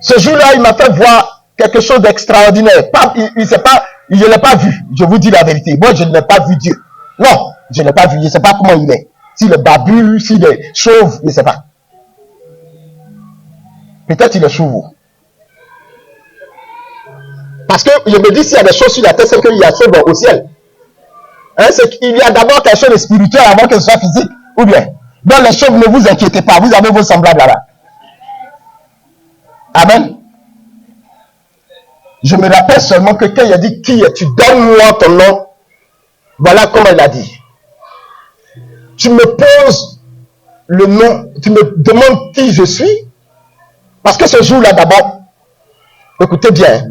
Ce jour-là, il m'a fait voir quelque chose d'extraordinaire. Je ne l'ai pas vu. Je vous dis la vérité. Moi, je ne l'ai pas vu Dieu. Non, je ne l'ai pas vu. Je ne sais pas comment il est. S'il est barbu, s'il est chauve, je ne sais pas. Peut-être il est chauve. Parce que je me dis, s'il y a des choses sur la terre, c'est qu'il y a chauve au ciel. Hein, c'est qu'il y a d'abord quelque chose de spirituel avant que ce soit physique. Ou bien, dans les chauves, ne vous inquiétez pas. Vous avez vos semblables là-bas. Amen. Je me rappelle seulement que quand il a dit qui es-tu, donne-moi ton nom. Voilà comment il a dit. Tu me poses le nom, tu me demandes qui je suis. Parce que ce jour-là d'abord, écoutez bien,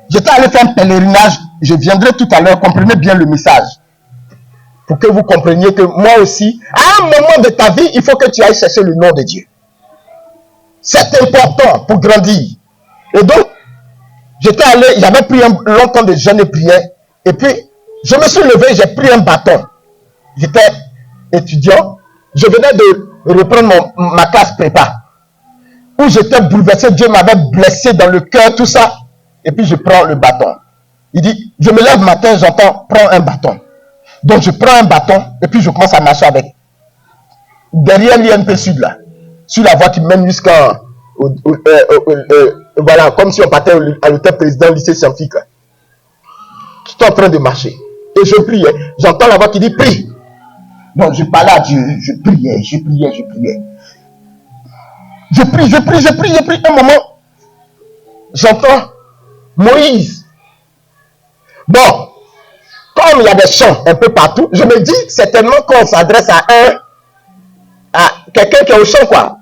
j'étais allé faire un pèlerinage, je viendrai tout à l'heure, comprenez bien le message. Pour que vous compreniez que moi aussi, à un moment de ta vie, il faut que tu ailles chercher le nom de Dieu. C'est important pour grandir. Et donc, j'étais allé, j'avais pris un long temps de jeûne et prière. Et puis, je me suis levé, j'ai pris un bâton. J'étais étudiant. Je venais de reprendre ma classe prépa. Où j'étais bouleversé, Dieu m'avait blessé dans le cœur, tout ça. Et puis, je prends le bâton. Il dit, je me lève le matin, j'entends, prends un bâton. Donc, je prends un bâton et puis je commence à marcher avec. Derrière l'INP Sud, là. Sur la voie qui mène jusqu'à... voilà, comme si on partait à l'hôtel président lycée scientifique. Je suis en train de marcher. Et je priais. J'entends la voix qui dit prie. Donc je parlais à Dieu. Je priais. Je prie. Un moment, j'entends Moïse. Bon, comme il y a des chants un peu partout, je me dis certainement qu'on s'adresse à quelqu'un qui est au champ, quoi.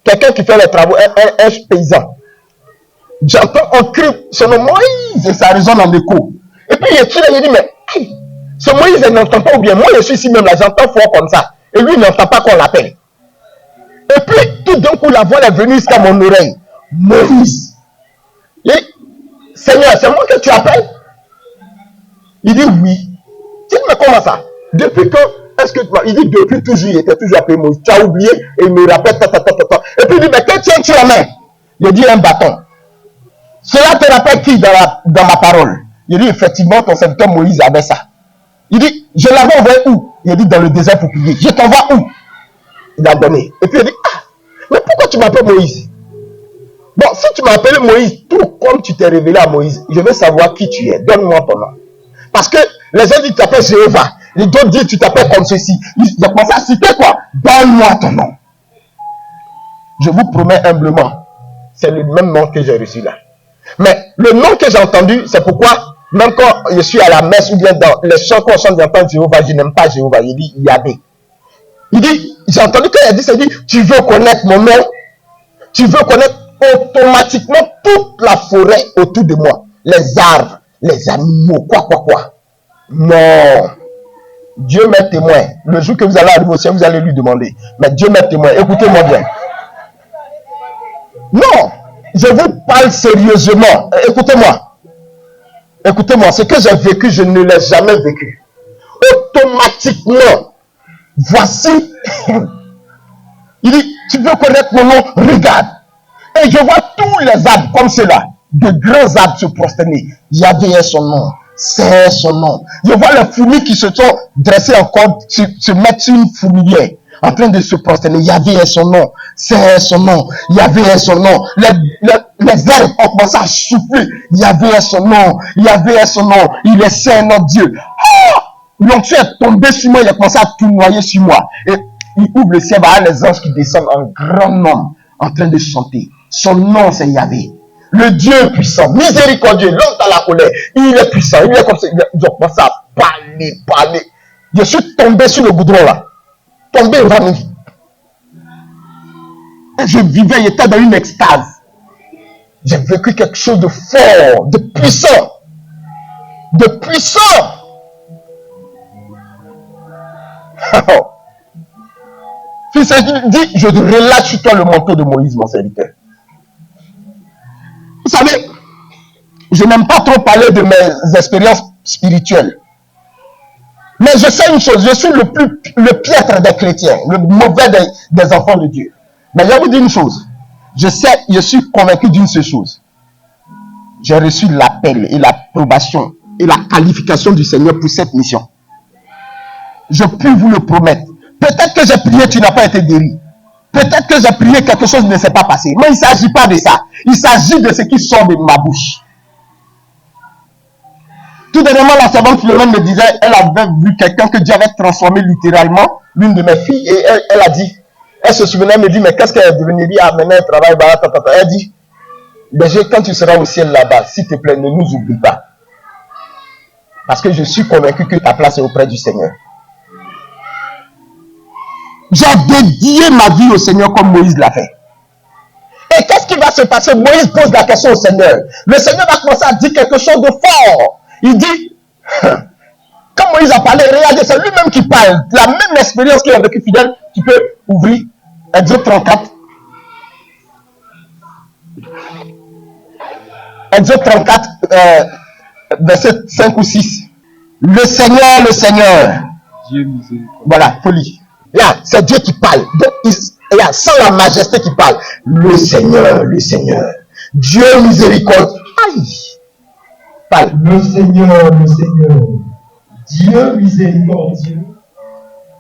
Quelqu'un qui fait les travaux, un paysan. J'entends un cri, son nom Moïse, et ça résonne en écho. Et puis il dit, mais ce Moïse, il n'entend pas, ou bien moi je suis ici même là, j'entends fort comme ça. Et lui, il n'entend pas qu'on l'appelle. Et puis tout d'un coup, la voix est venue jusqu'à mon oreille. Moïse. Il dit, Seigneur, c'est moi que tu appelles? Il dit oui. Il dit, mais comment ça? Depuis quand? Est-ce que il dit depuis toujours, il était toujours appelé Moïse. Tu as oublié et il me rappelle. Et puis il dit, mais que tiens-tu en main? Il dit un bâton. Cela te rappelle qui dans ma parole? Il dit effectivement, ton serviteur Moïse avait ça. Il dit, je l'avais envoyé où? Il dit dans le désert pour prier. Je t'envoie où? Il a donné. Et puis il dit, ah, mais pourquoi tu m'appelles Moïse? Bon, si tu m'appelles Moïse, tout comme tu t'es révélé à Moïse, je veux savoir qui tu es. Donne-moi ton nom. Parce que les gens disent tu t'appelles Jéhovah. Les d'autres disent tu t'appelles comme ceci. Ils ont commencé à citer quoi? Donne-moi ton nom. Je vous promets humblement, c'est le même nom que j'ai reçu là. Mais le nom que j'ai entendu, c'est pourquoi Même quand je suis à la messe ou bien dans les chants qu'on chante, j'entends Jéhovah, je n'aime pas Jéhovah. Il dit Yahvé. Il dit, j'ai entendu qu'il a dit, ça dit, tu veux connaître mon nom, tu veux connaître automatiquement toute la forêt autour de moi, les arbres, les animaux, quoi. Non. Dieu m'est témoin. Le jour que vous allez arriver au ciel, vous allez lui demander. Mais Dieu m'est témoin. Écoutez-moi bien. Non. Je vous parle sérieusement. Écoutez-moi. Écoutez-moi. Ce que j'ai vécu, je ne l'ai jamais vécu. Automatiquement. Voici. Il dit, tu veux connaître mon nom? Regarde. Et je vois tous les arbres comme cela. De grands arbres se prosterner. Yahvé son nom. C'est son nom. Je vois les fourmis qui se sont dressées encore, se mettre sur une fourmilière, en train de se prosterner. Yahvé est son nom. C'est son nom. Yahvé est son nom. Les airs ont commencé à souffler. Yahvé est son nom. Yahvé est son nom. Il est saint, notre Dieu. L'onction est tombé sur moi. Il a commencé à tout noyer sur moi. Et il ouvre le ciel. Voilà les anges qui descendent en grand nombre, en train de chanter. Son nom, c'est Yahvé. Le Dieu puissant, miséricordieux, l'homme à la colère, il est puissant, il est comme ça, ils ont commencé à parler. Je suis tombé sur le goudron là, tombé évanoui. Et je vivais, j'étais dans une extase. J'ai vécu quelque chose de fort, de puissant. De puissant. Fils, il dit, je relâche sur toi le manteau de Moïse, mon serviteur. Vous savez, je n'aime pas trop parler de mes expériences spirituelles. Mais je sais une chose, je suis le piètre des chrétiens, le mauvais des enfants de Dieu. Mais je vais vous dire une chose. Je suis convaincu d'une seule chose. J'ai reçu l'appel et l'approbation et la qualification du Seigneur pour cette mission. Je puis vous le promettre. Peut-être que j'ai prié, tu n'as pas été guéri. Peut-être que j'ai prié, quelque chose ne s'est pas passé. Mais il ne s'agit pas de ça. Il s'agit de ce qui sort de ma bouche. Tout dernièrement, la servante Philomène me disait, elle avait vu quelqu'un que Dieu avait transformé littéralement, l'une de mes filles, et elle a dit, elle se souvenait, elle me dit, mais qu'est-ce qu'elle est devenue? Elle dit, ah, maintenant elle travaille, elle dit, Berger, quand tu seras au ciel là-bas, s'il te plaît, ne nous oublie pas. Parce que je suis convaincu que ta place est auprès du Seigneur. J'ai dédié ma vie au Seigneur comme Moïse l'a fait. Et qu'est-ce qui va se passer? Moïse pose la question au Seigneur. Le Seigneur va commencer à dire quelque chose de fort. Il dit, quand Moïse a parlé, regardez, c'est lui-même qui parle. La même expérience qu'il a vécu fidèle, tu peux ouvrir Exode 34. Exode 34, verset 5 ou 6. Le Seigneur. Dieu miséricordieux. Voilà, folie. Là, c'est Dieu qui parle. Donc, sans la majesté qui parle. Le Seigneur. Dieu miséricordieux. Aïe. Parle. Le Seigneur. Dieu miséricordieux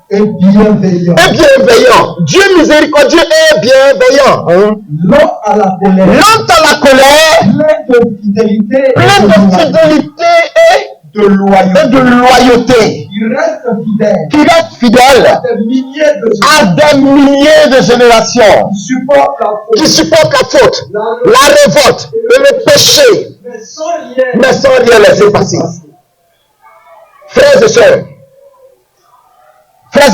et bienveillant. Dieu miséricordieux et bienveillant. Lent à la colère. Plein de fidélité. Et de loyauté. Il reste fidèle. À des milliers de générations. Qui supporte la faute, la révolte et le péché. Mais sans rien laisser passer. Frères et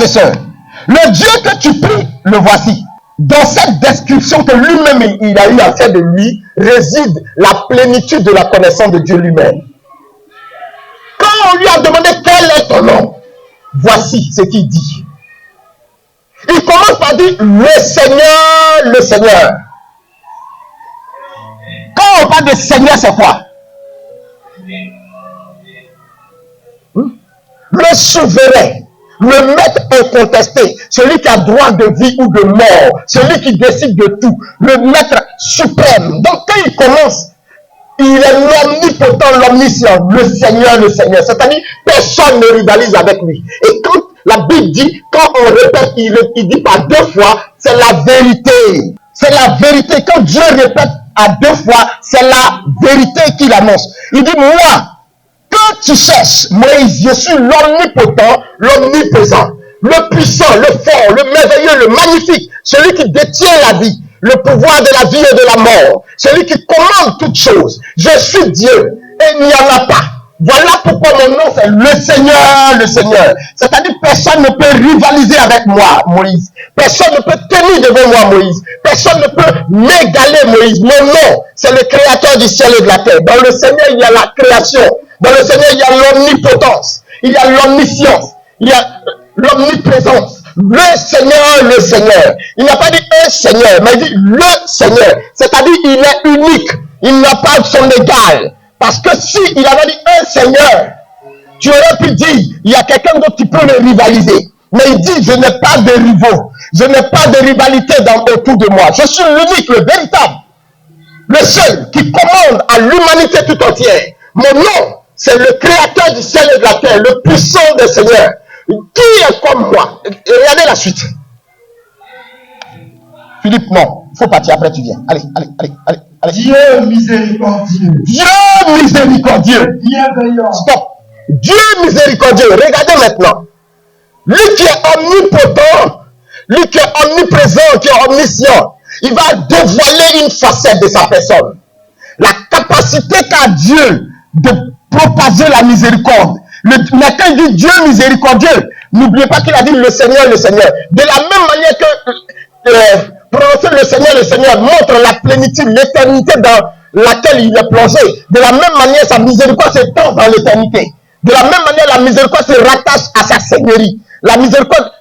sœurs, le Dieu que tu pries, le voici. Dans cette description que lui-même il a eu à faire de lui, réside la plénitude de la connaissance de Dieu lui-même. Quand on lui a demandé quel est ton nom, voici ce qu'il dit. Il commence par dire le Seigneur. Quand on parle de Seigneur, c'est quoi? Le souverain, le maître incontesté, celui qui a droit de vie ou de mort, celui qui décide de tout, le maître suprême. Donc quand il commence, il est l'omnipotent, l'omniscient, le Seigneur. C'est-à-dire, personne ne rivalise avec lui. Et quand la Bible dit, quand on répète, il dit par deux fois, c'est la vérité. C'est la vérité. Quand Dieu répète à deux fois, c'est la vérité qu'il annonce. Il dit, moi, quand tu cherches, Moïse, je suis l'omnipotent, l'omniprésent, le puissant, le fort, le merveilleux, le magnifique, celui qui détient la vie, le pouvoir de la vie et de la mort, celui qui commande toutes choses. Je suis Dieu et il n'y en a pas. Voilà pourquoi mon nom c'est le Seigneur, le Seigneur. C'est-à-dire personne ne peut rivaliser avec moi, Moïse. Personne ne peut tenir devant moi, Moïse. Personne ne peut m'égaler, Moïse. Mon nom, c'est le créateur du ciel et de la terre. Dans le Seigneur, il y a la création. Dans le Seigneur, il y a l'omnipotence. Il y a l'omniscience. Il y a l'omniprésence. Le Seigneur, le Seigneur. Il n'a pas dit un Seigneur, mais il dit le Seigneur. C'est-à-dire il est unique. Il n'a pas son égal. Parce que si il avait dit un Seigneur, tu aurais pu dire, il y a quelqu'un d'autre qui peut le rivaliser. Mais il dit, je n'ai pas de rivaux. Je n'ai pas de rivalité autour de moi. Je suis l'unique, le véritable. Le seul qui commande à l'humanité tout entière. Mon nom, c'est le créateur du ciel et de la terre, le puissant des seigneurs. Qui est comme moi? Et regardez la suite. Philippe, non. Il faut partir, après tu viens. Allez. Dieu miséricordieux. Dieu miséricordieux. Bienveillant. Stop. Dieu miséricordieux. Regardez maintenant. Lui qui est omnipotent, lui qui est omniprésent, qui est omniscient, il va dévoiler une facette de sa personne. La capacité qu'a Dieu de propager la miséricorde. Mais quand il dit Dieu miséricordieux, n'oubliez pas qu'il a dit le Seigneur, le Seigneur. De la même manière que prononcer le Seigneur montre la plénitude, l'éternité dans laquelle il est plongé. De la même manière, sa miséricorde s'étend dans l'éternité. De la même manière, la miséricorde se rattache à sa seigneurie. La miséricorde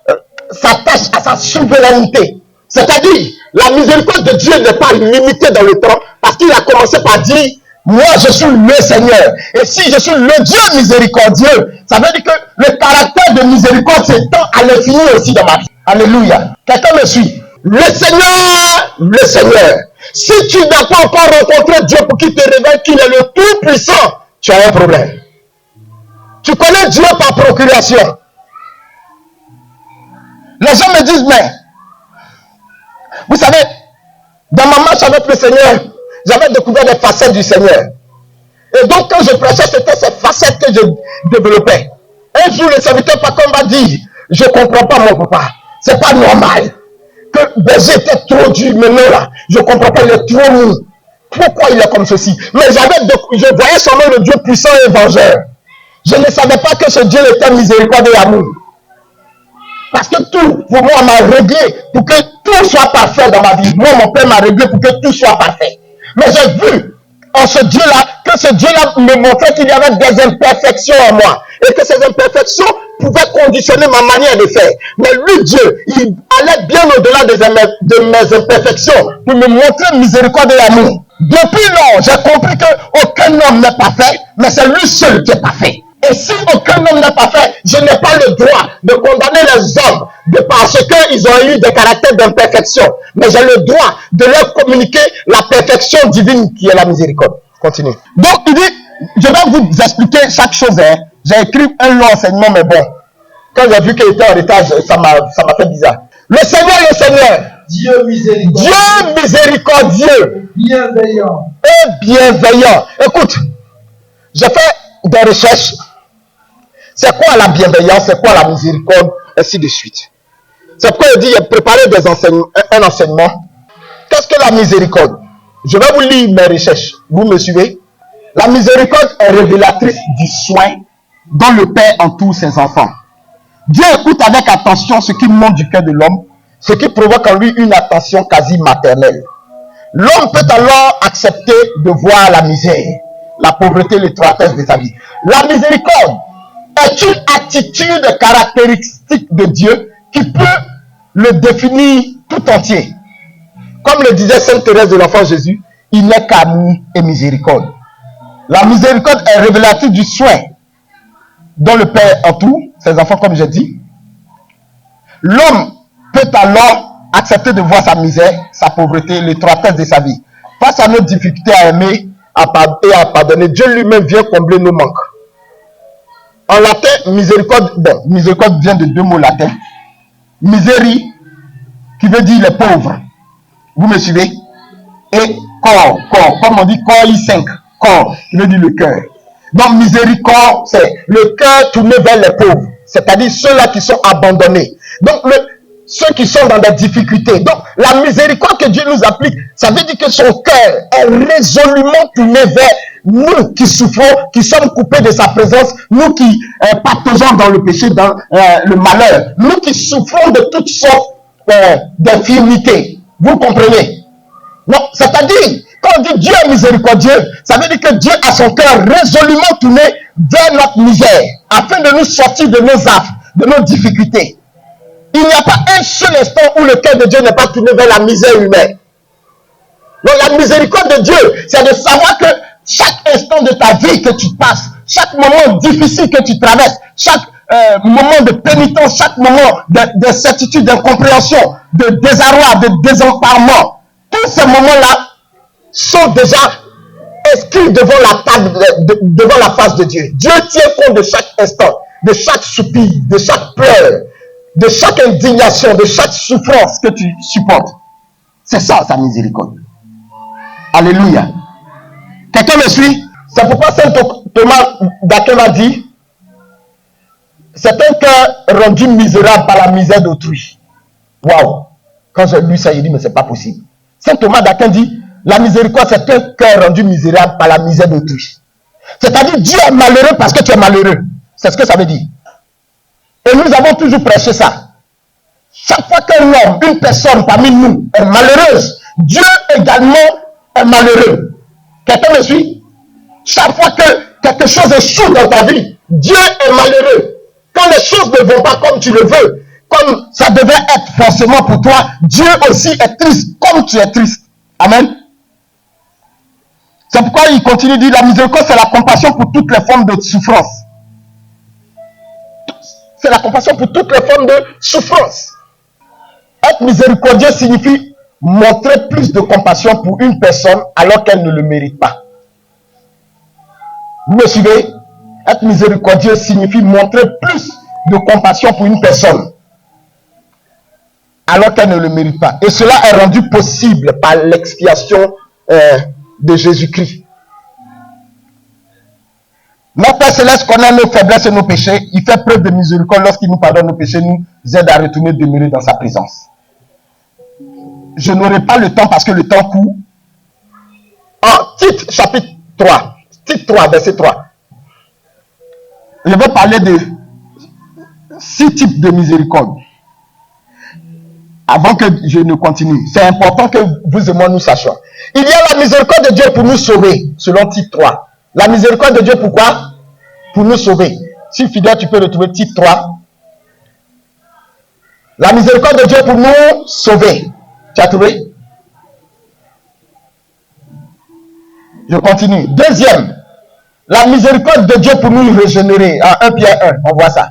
s'attache à sa souveraineté. C'est-à-dire, la miséricorde de Dieu n'est pas limitée dans le temps, parce qu'il a commencé par dire, moi je suis le Seigneur. Et si je suis le Dieu miséricordieux, ça veut dire que le caractère de miséricorde s'étend à l'infini aussi dans ma vie. Alléluia. Quelqu'un me suit? Le Seigneur, le Seigneur. Si tu n'as pas encore rencontré Dieu pour qu'il te révèle qu'il est le Tout-Puissant, tu as un problème. Tu connais Dieu par procuration. Les gens me disent, mais, vous savez, dans ma marche avec le Seigneur, j'avais découvert des facettes du Seigneur. Et donc, quand je prêchais, c'était ces facettes que je développais. Un jour, le serviteur Pacom m'a dit, je ne comprends pas mon papa. C'est pas normal. Que Béger était trop dur, maintenant là, je ne comprends pas, il est trop mou. Pourquoi il est comme ceci? Mais je voyais seulement le Dieu puissant et vengeur. Je ne savais pas que ce Dieu était miséricorde et amour. Parce que tout, pour moi, m'a réglé pour que tout soit parfait dans ma vie. Moi, mon Père m'a réglé pour que tout soit parfait. Mais j'ai vu en ce Dieu-là, que ce Dieu-là me montrait qu'il y avait des imperfections en moi. Et que ces imperfections pouvaient conditionner ma manière de faire. Mais lui, Dieu, il allait bien au-delà de mes imperfections pour me montrer miséricorde et amour. Depuis lors, j'ai compris qu'aucun homme n'est parfait, mais c'est lui seul qui est parfait. Et si aucun homme n'est parfait, je n'ai pas le droit de condamner les hommes parce qu'ils ont eu des caractères d'imperfection. Mais j'ai le droit de leur communiquer la perfection divine qui est la miséricorde. Continue. Donc, il dit, je vais vous expliquer chaque chose. Hein. J'ai écrit un long enseignement, mais bon, quand j'ai vu qu'il était en retard, ça m'a fait bizarre. Le Seigneur, Dieu miséricordieux. Dieu miséricordieux. Bienveillant. Et bienveillant. Écoute, j'ai fait des recherches. C'est quoi la bienveillance? C'est quoi la miséricorde? Ainsi de suite. C'est pourquoi il dit, il a préparé un enseignement. Qu'est-ce que la miséricorde? Je vais vous lire mes recherches. Vous me suivez? La miséricorde est révélatrice du soin dont le Père entoure ses enfants. Dieu écoute avec attention ce qui monte du cœur de l'homme, ce qui provoque en lui une attention quasi maternelle. L'homme peut alors accepter de voir la misère, la pauvreté, l'étroitesse de sa vie. La miséricorde est une attitude caractéristique de Dieu qui peut le définir tout entier. Comme le disait Sainte Thérèse de l'Enfant Jésus, il n'est qu'amour et miséricorde. La miséricorde est révélatrice du soin dont le Père entoure ses enfants, comme j'ai dit. L'homme peut alors accepter de voir sa misère, sa pauvreté, l'étroitesse de sa vie. Face à nos difficultés à aimer et à pardonner, Dieu lui-même vient combler nos manques. En latin, miséricorde, miséricorde vient de deux mots latins. Miseri, qui veut dire les pauvres. Vous me suivez? Et corps, comme on dit corps I5, corps, qui veut dire le cœur. Donc miséricorde, c'est le cœur tourné vers les pauvres, c'est-à-dire ceux-là qui sont abandonnés. Donc ceux qui sont dans des difficultés. Donc la miséricorde que Dieu nous applique, ça veut dire que son cœur est résolument tourné vers nous qui souffrons, qui sommes coupés de sa présence, nous qui partageons dans le péché, dans le malheur, nous qui souffrons de toutes sortes d'infirmités. Vous comprenez? Non, c'est-à-dire, quand on dit Dieu est miséricordieux, ça veut dire que Dieu a son cœur résolument tourné vers notre misère, afin de nous sortir de nos affres, de nos difficultés. Il n'y a pas un seul instant où le cœur de Dieu n'est pas tourné vers la misère humaine. Donc la miséricorde de Dieu, c'est de savoir que chaque instant de ta vie que tu passes, chaque moment difficile que tu traverses, chaque moment de pénitence, chaque moment d'incertitude, d'incompréhension, de désarroi, de désemparement, tous ces moments-là sont déjà inscrits devant la table, devant la face de Dieu. Dieu tient compte de chaque instant, de chaque soupir, de chaque pleur, de chaque indignation, de chaque souffrance que tu supportes. C'est ça, sa miséricorde. Alléluia. Quelqu'un me suit? C'est pourquoi Saint Thomas d'Aquin a dit, c'est un cœur rendu misérable par la misère d'autrui. Waouh! Quand j'ai lu ça, j'ai dit, mais c'est pas possible. Saint Thomas d'Aquin dit, la miséricorde, c'est un cœur rendu misérable par la misère d'autrui. C'est-à-dire, Dieu est malheureux parce que tu es malheureux. C'est ce que ça veut dire. Et nous avons toujours prêché ça. Chaque fois qu'un homme, une personne parmi nous est malheureuse, Dieu également est malheureux. Quelqu'un me suit? Chaque fois que quelque chose échoue dans ta vie, Dieu est malheureux. Quand les choses ne vont pas comme tu le veux, comme ça devait être forcément pour toi, Dieu aussi est triste comme tu es triste. Amen. C'est pourquoi il continue de dire, la miséricorde, c'est la compassion pour toutes les formes de souffrance. C'est la compassion pour toutes les formes de souffrance. Être miséricordieux signifie montrer plus de compassion pour une personne alors qu'elle ne le mérite pas. Vous me suivez? Être miséricordieux signifie montrer plus de compassion pour une personne alors qu'elle ne le mérite pas. Et cela est rendu possible par l'expiation de Jésus-Christ. Notre Père Céleste connaît nos faiblesses et nos péchés. Il fait preuve de miséricorde lorsqu'il nous pardonne nos péchés, nous aide à retourner demeurer dans sa présence. Je n'aurai pas le temps parce que le temps court. En Tite chapitre 3, Tite 3, verset 3. Je vais parler de 6 types de miséricorde. Avant que je ne continue, c'est important que vous et moi nous sachions. Il y a la miséricorde de Dieu pour nous sauver, selon Tite 3. La miséricorde de Dieu, pourquoi? Pour nous sauver. Si fidèle, tu peux retrouver Tite 3. La miséricorde de Dieu pour nous sauver. Tu as trouvé? Je continue. Deuxième, la miséricorde de Dieu pour nous régénérer. En 1 Pierre 1, on voit ça.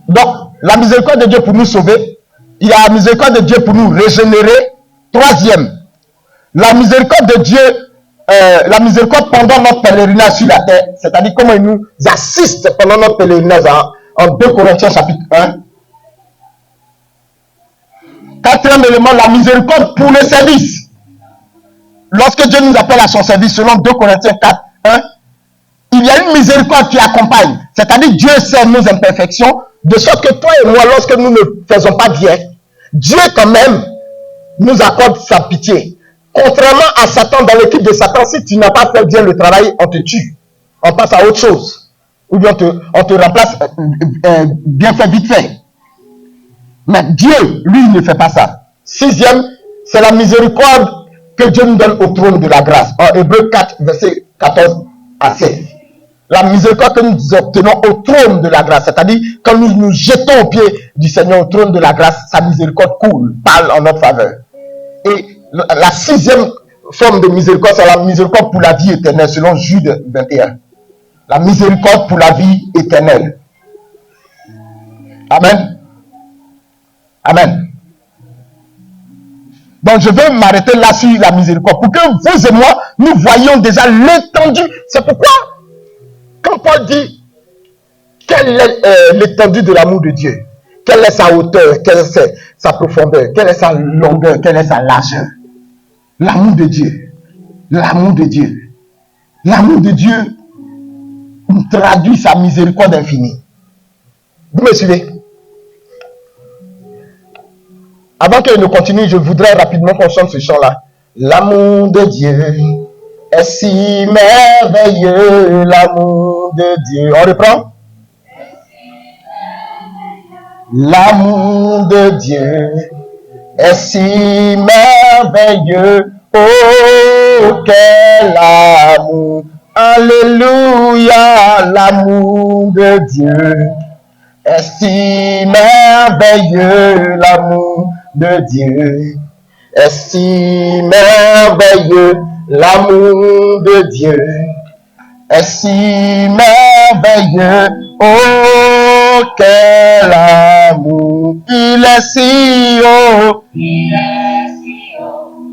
Donc, la miséricorde de Dieu pour nous sauver. Il y a la miséricorde de Dieu pour nous régénérer. Troisième, la miséricorde de Dieu, la miséricorde pendant notre pèlerinage sur la terre. C'est-à-dire comment il nous assiste pendant notre pèlerinage en 2 Corinthiens chapitre 1. Quatrième élément, la miséricorde pour le service. Lorsque Dieu nous appelle à son service, selon 2 Corinthiens 4, 1, il y a une miséricorde qui accompagne. C'est-à-dire Dieu sait nos imperfections, de sorte que toi et moi, lorsque nous ne faisons pas bien, Dieu quand même nous accorde sa pitié. Contrairement à Satan, dans l'équipe de Satan, si tu n'as pas fait bien le travail, on te tue. On passe à autre chose. Ou bien on te remplace bien fait, vite fait. Mais Dieu, lui, il ne fait pas ça. Sixième, c'est la miséricorde que Dieu nous donne au trône de la grâce. En Hébreux 4, verset 14 à 16. La miséricorde que nous obtenons au trône de la grâce. C'est-à-dire, quand nous nous jetons au pied du Seigneur au trône de la grâce, sa miséricorde coule, parle en notre faveur. Et la sixième forme de miséricorde, c'est la miséricorde pour la vie éternelle, selon Jude 21. La miséricorde pour la vie éternelle. Amen. Amen. Donc je vais m'arrêter là sur la miséricorde pour que vous et moi, nous voyions déjà l'étendue. C'est pourquoi, quand Paul dit quelle est l'étendue de l'amour de Dieu, quelle est sa hauteur, quelle est sa profondeur, quelle est sa longueur, quelle est sa largeur. L'amour de Dieu. L'amour de Dieu. L'amour de Dieu traduit sa miséricorde infinie. Vous me suivez? Avant qu'il ne continue, je voudrais rapidement qu'on chante ce chant-là. L'amour de Dieu est si merveilleux, l'amour de Dieu. On reprend. L'amour de Dieu est si merveilleux. Oh, quel amour. Alléluia, l'amour de Dieu est si merveilleux, l'amour de Dieu est si merveilleux, l'amour de Dieu est si merveilleux. Oh, quel amour, il est si haut,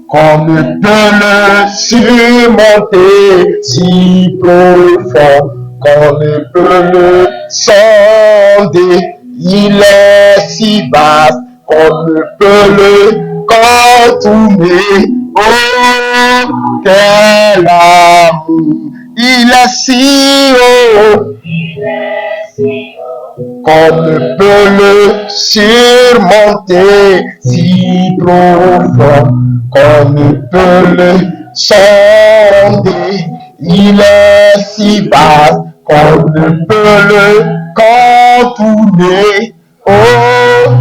qu'on ne peut le surmonter, si profond, qu'on ne peut le sonder. Il est si vaste, qu'on ne peut le contourner. Oh, quel amour! Il est si haut, qu'on ne peut le surmonter, si profond, qu'on ne peut le sonder. Il est si vaste, qu'on ne peut le contourner. Oh,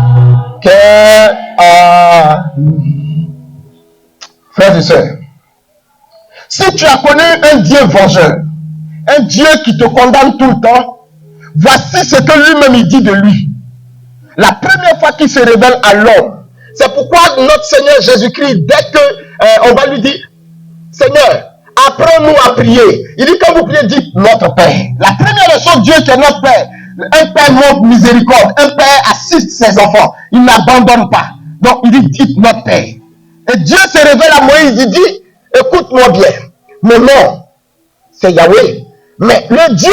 quel amour! Frères et sœurs, si tu as connu un Dieu vengeur, un Dieu qui te condamne tout le temps, voici ce que lui-même il dit de lui. La première fois qu'il se révèle à l'homme, c'est pourquoi notre Seigneur Jésus-Christ, dès que on va lui dire, Seigneur, apprends-nous à prier. Il dit, quand vous priez, dites notre Père. La première chose, Dieu qui est notre Père. Un Père montre miséricorde. Un Père assiste ses enfants. Il n'abandonne pas. Donc, il dit, dites notre Père. Et Dieu se révèle à Moïse, il dit, écoute-moi bien. Mon nom, c'est Yahweh. Mais le Dieu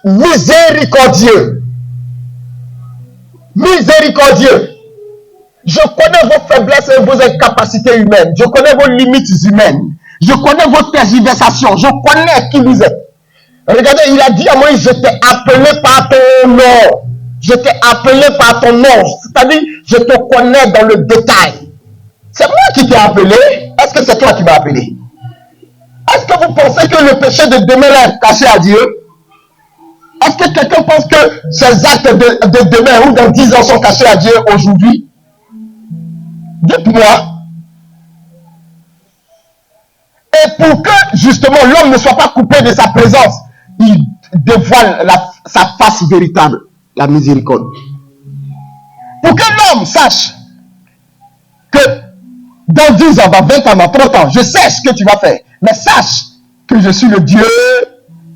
miséricordieux. Miséricordieux. Je connais vos faiblesses et vos incapacités humaines. Je connais vos limites humaines. Je connais vos tergiversations. Je connais qui vous êtes. Regardez, il a dit à Moïse, je t'ai appelé par ton nom. Je t'ai appelé par ton nom. C'est-à-dire, je te connais dans le détail. C'est moi qui t'ai appelé. Est-ce que c'est toi qui m'as appelé? Est-ce que vous pensez que le péché de demain est caché à Dieu? Est-ce que quelqu'un pense que ces actes de demain ou dans 10 ans sont cachés à Dieu aujourd'hui? Dites-moi. Et pour que justement l'homme ne soit pas coupé de sa présence, il dévoile sa face véritable, la miséricorde. Pour que l'homme sache que dans 10 ans, dans 20 ans, dans 30 ans, je sais ce que tu vas faire. Mais sache que je suis le Dieu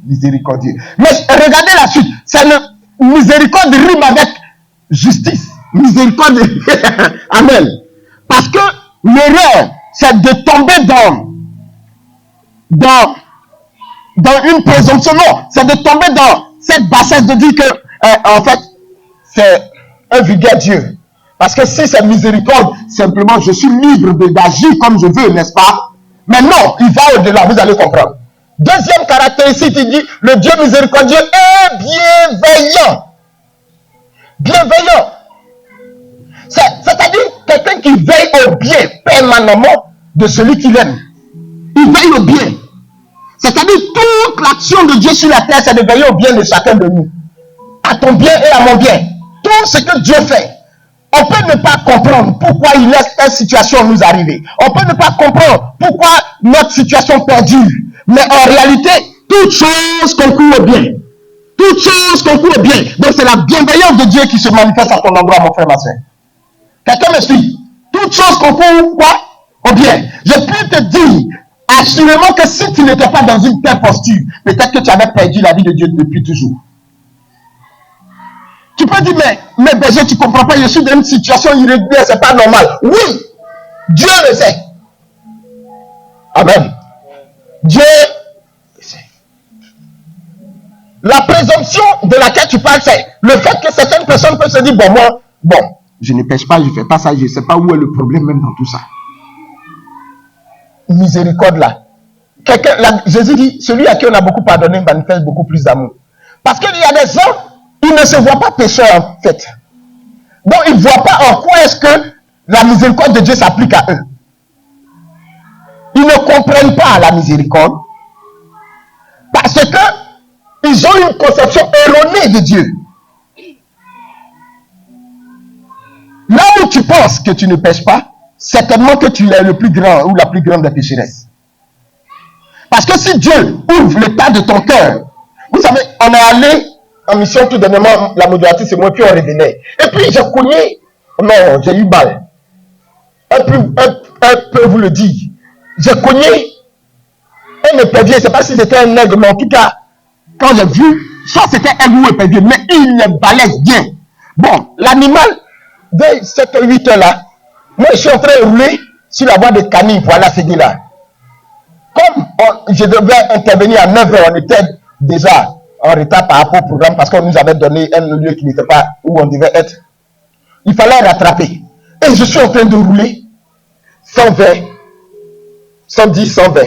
miséricordieux. Mais regardez la suite. C'est le miséricorde rime avec justice. Miséricorde. Amen. Parce que l'erreur, c'est de tomber dans une présomption. Non, c'est de tomber dans cette bassesse de dire que, en fait, c'est un vulgaire Dieu. Parce que si c'est miséricorde, simplement, je suis libre d'agir comme je veux, n'est-ce pas? Mais non, il va au-delà, vous allez comprendre. Deuxième caractéristique, il dit, le Dieu miséricordieux est bienveillant. Bienveillant. C'est-à-dire quelqu'un qui veille au bien permanemment de celui qu'il aime. Il veille au bien. C'est-à-dire toute l'action de Dieu sur la terre, c'est de veiller au bien de chacun de nous. À ton bien et à mon bien. Tout ce que Dieu fait. On peut ne pas comprendre pourquoi il laisse telle situation nous arriver. On peut ne pas comprendre pourquoi notre situation perdure. Mais en réalité, toute chose concourt au bien. Toute chose concourt au bien. Donc c'est la bienveillance de Dieu qui se manifeste à ton endroit, mon frère, ma soeur. Quelqu'un me suit? Toute chose concourt quoi? Au bien. Je peux te dire assurément que si tu n'étais pas dans une telle posture, peut-être que tu avais perdu la vie de Dieu depuis toujours. Tu peux dire, mais berger, tu ne comprends pas, je suis dans une situation irrégulière, c'est pas normal. Oui, Dieu le sait. Amen. Dieu le sait. La présomption de laquelle tu parles, c'est le fait que certaines personnes peuvent se dire, bon, je ne pêche pas, je ne fais pas ça, je ne sais pas où est le problème même dans tout ça. Miséricorde là. Jésus dit, celui à qui on a beaucoup pardonné manifeste beaucoup plus d'amour. Parce qu'il y a des gens, ils ne se voient pas pécheurs en fait. Donc ils ne voient pas en quoi est-ce que la miséricorde de Dieu s'applique à eux. Ils ne comprennent pas la miséricorde. Parce que ils ont une conception erronée de Dieu. Là où tu penses que tu ne pêches pas, certainement que tu es le plus grand ou la plus grande des pécheresses. Parce que si Dieu ouvre l'état de ton cœur, vous savez, on est allé en mission tout dernièrement, la modératrice et moi, puis on revenait. Et puis j'ai cogné, non, j'ai eu balle. Un peu vous le dire. J'ai cogné un épervier, je ne sais pas si c'était un aigle, mais en tout cas, quand j'ai vu, soit c'était aigle ou épervier, mais il le balèze bien. Bon, l'animal, dès 7-8 heures là, moi je suis en train de rouler sur la voie de Canille, voilà, c'est dit là. Comme je devais intervenir à 9 heures, on était déjà en retard par rapport au programme parce qu'on nous avait donné un lieu qui n'était pas où on devait être. Il fallait rattraper. Et je suis en train de rouler 120, 110, 120.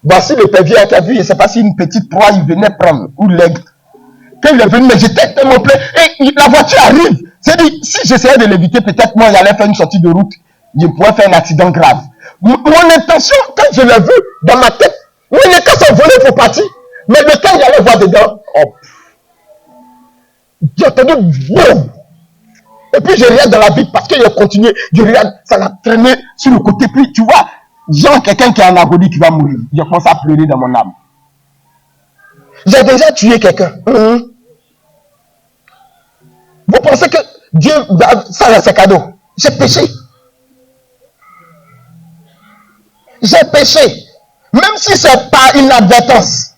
Voici le pévier qui a vu, je ne sais pas si une petite proie il venait prendre ou l'aigle. Quand il est venu, mais j'étais tellement plein. Et la voiture arrive. C'est-à-dire, si j'essayais de l'éviter, peut-être moi j'allais faire une sortie de route. Je pourrais faire un accident grave. Mon intention, quand je l'ai vu dans ma tête, oui, les cas sont volés pour partir. Mais le temps j'allais voir dedans, j'ai entendu boum. Et puis je regarde dans la Bible parce qu'il a continué. Je regarde, ça l'a traîné sur le côté. Puis tu vois, genre quelqu'un qui est en agonie qui va mourir. Je commence à pleurer dans mon âme. J'ai déjà tué quelqu'un. Vous pensez que Dieu, ça c'est cadeau. J'ai péché. J'ai péché. Même si c'est par inadvertance.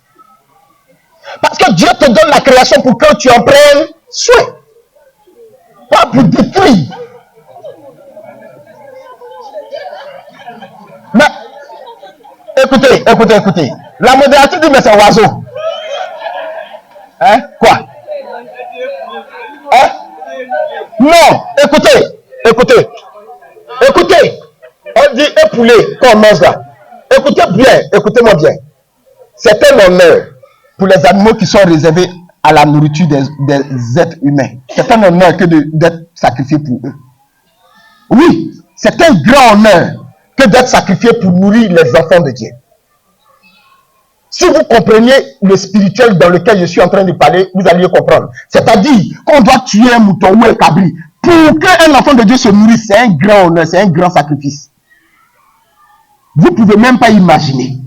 Parce que Dieu te donne la création pour que tu en prennes soin. Pas pour détruire. Mais, écoutez. La modératrice dit, mais c'est un oiseau. Hein? Quoi? Hein? Non, écoutez. On dit un poulet quand on mange là. Écoutez-moi bien. C'est un honneur pour les animaux qui sont réservés à la nourriture des êtres humains. C'est un honneur que d'être sacrifié pour eux. Oui, c'est un grand honneur que d'être sacrifié pour nourrir les enfants de Dieu. Si vous compreniez le spirituel dans lequel je suis en train de parler, vous alliez comprendre. C'est-à-dire qu'on doit tuer un mouton ou un cabri pour qu'un enfant de Dieu se nourrisse. C'est un grand honneur, c'est un grand sacrifice. Vous ne pouvez même pas imaginer.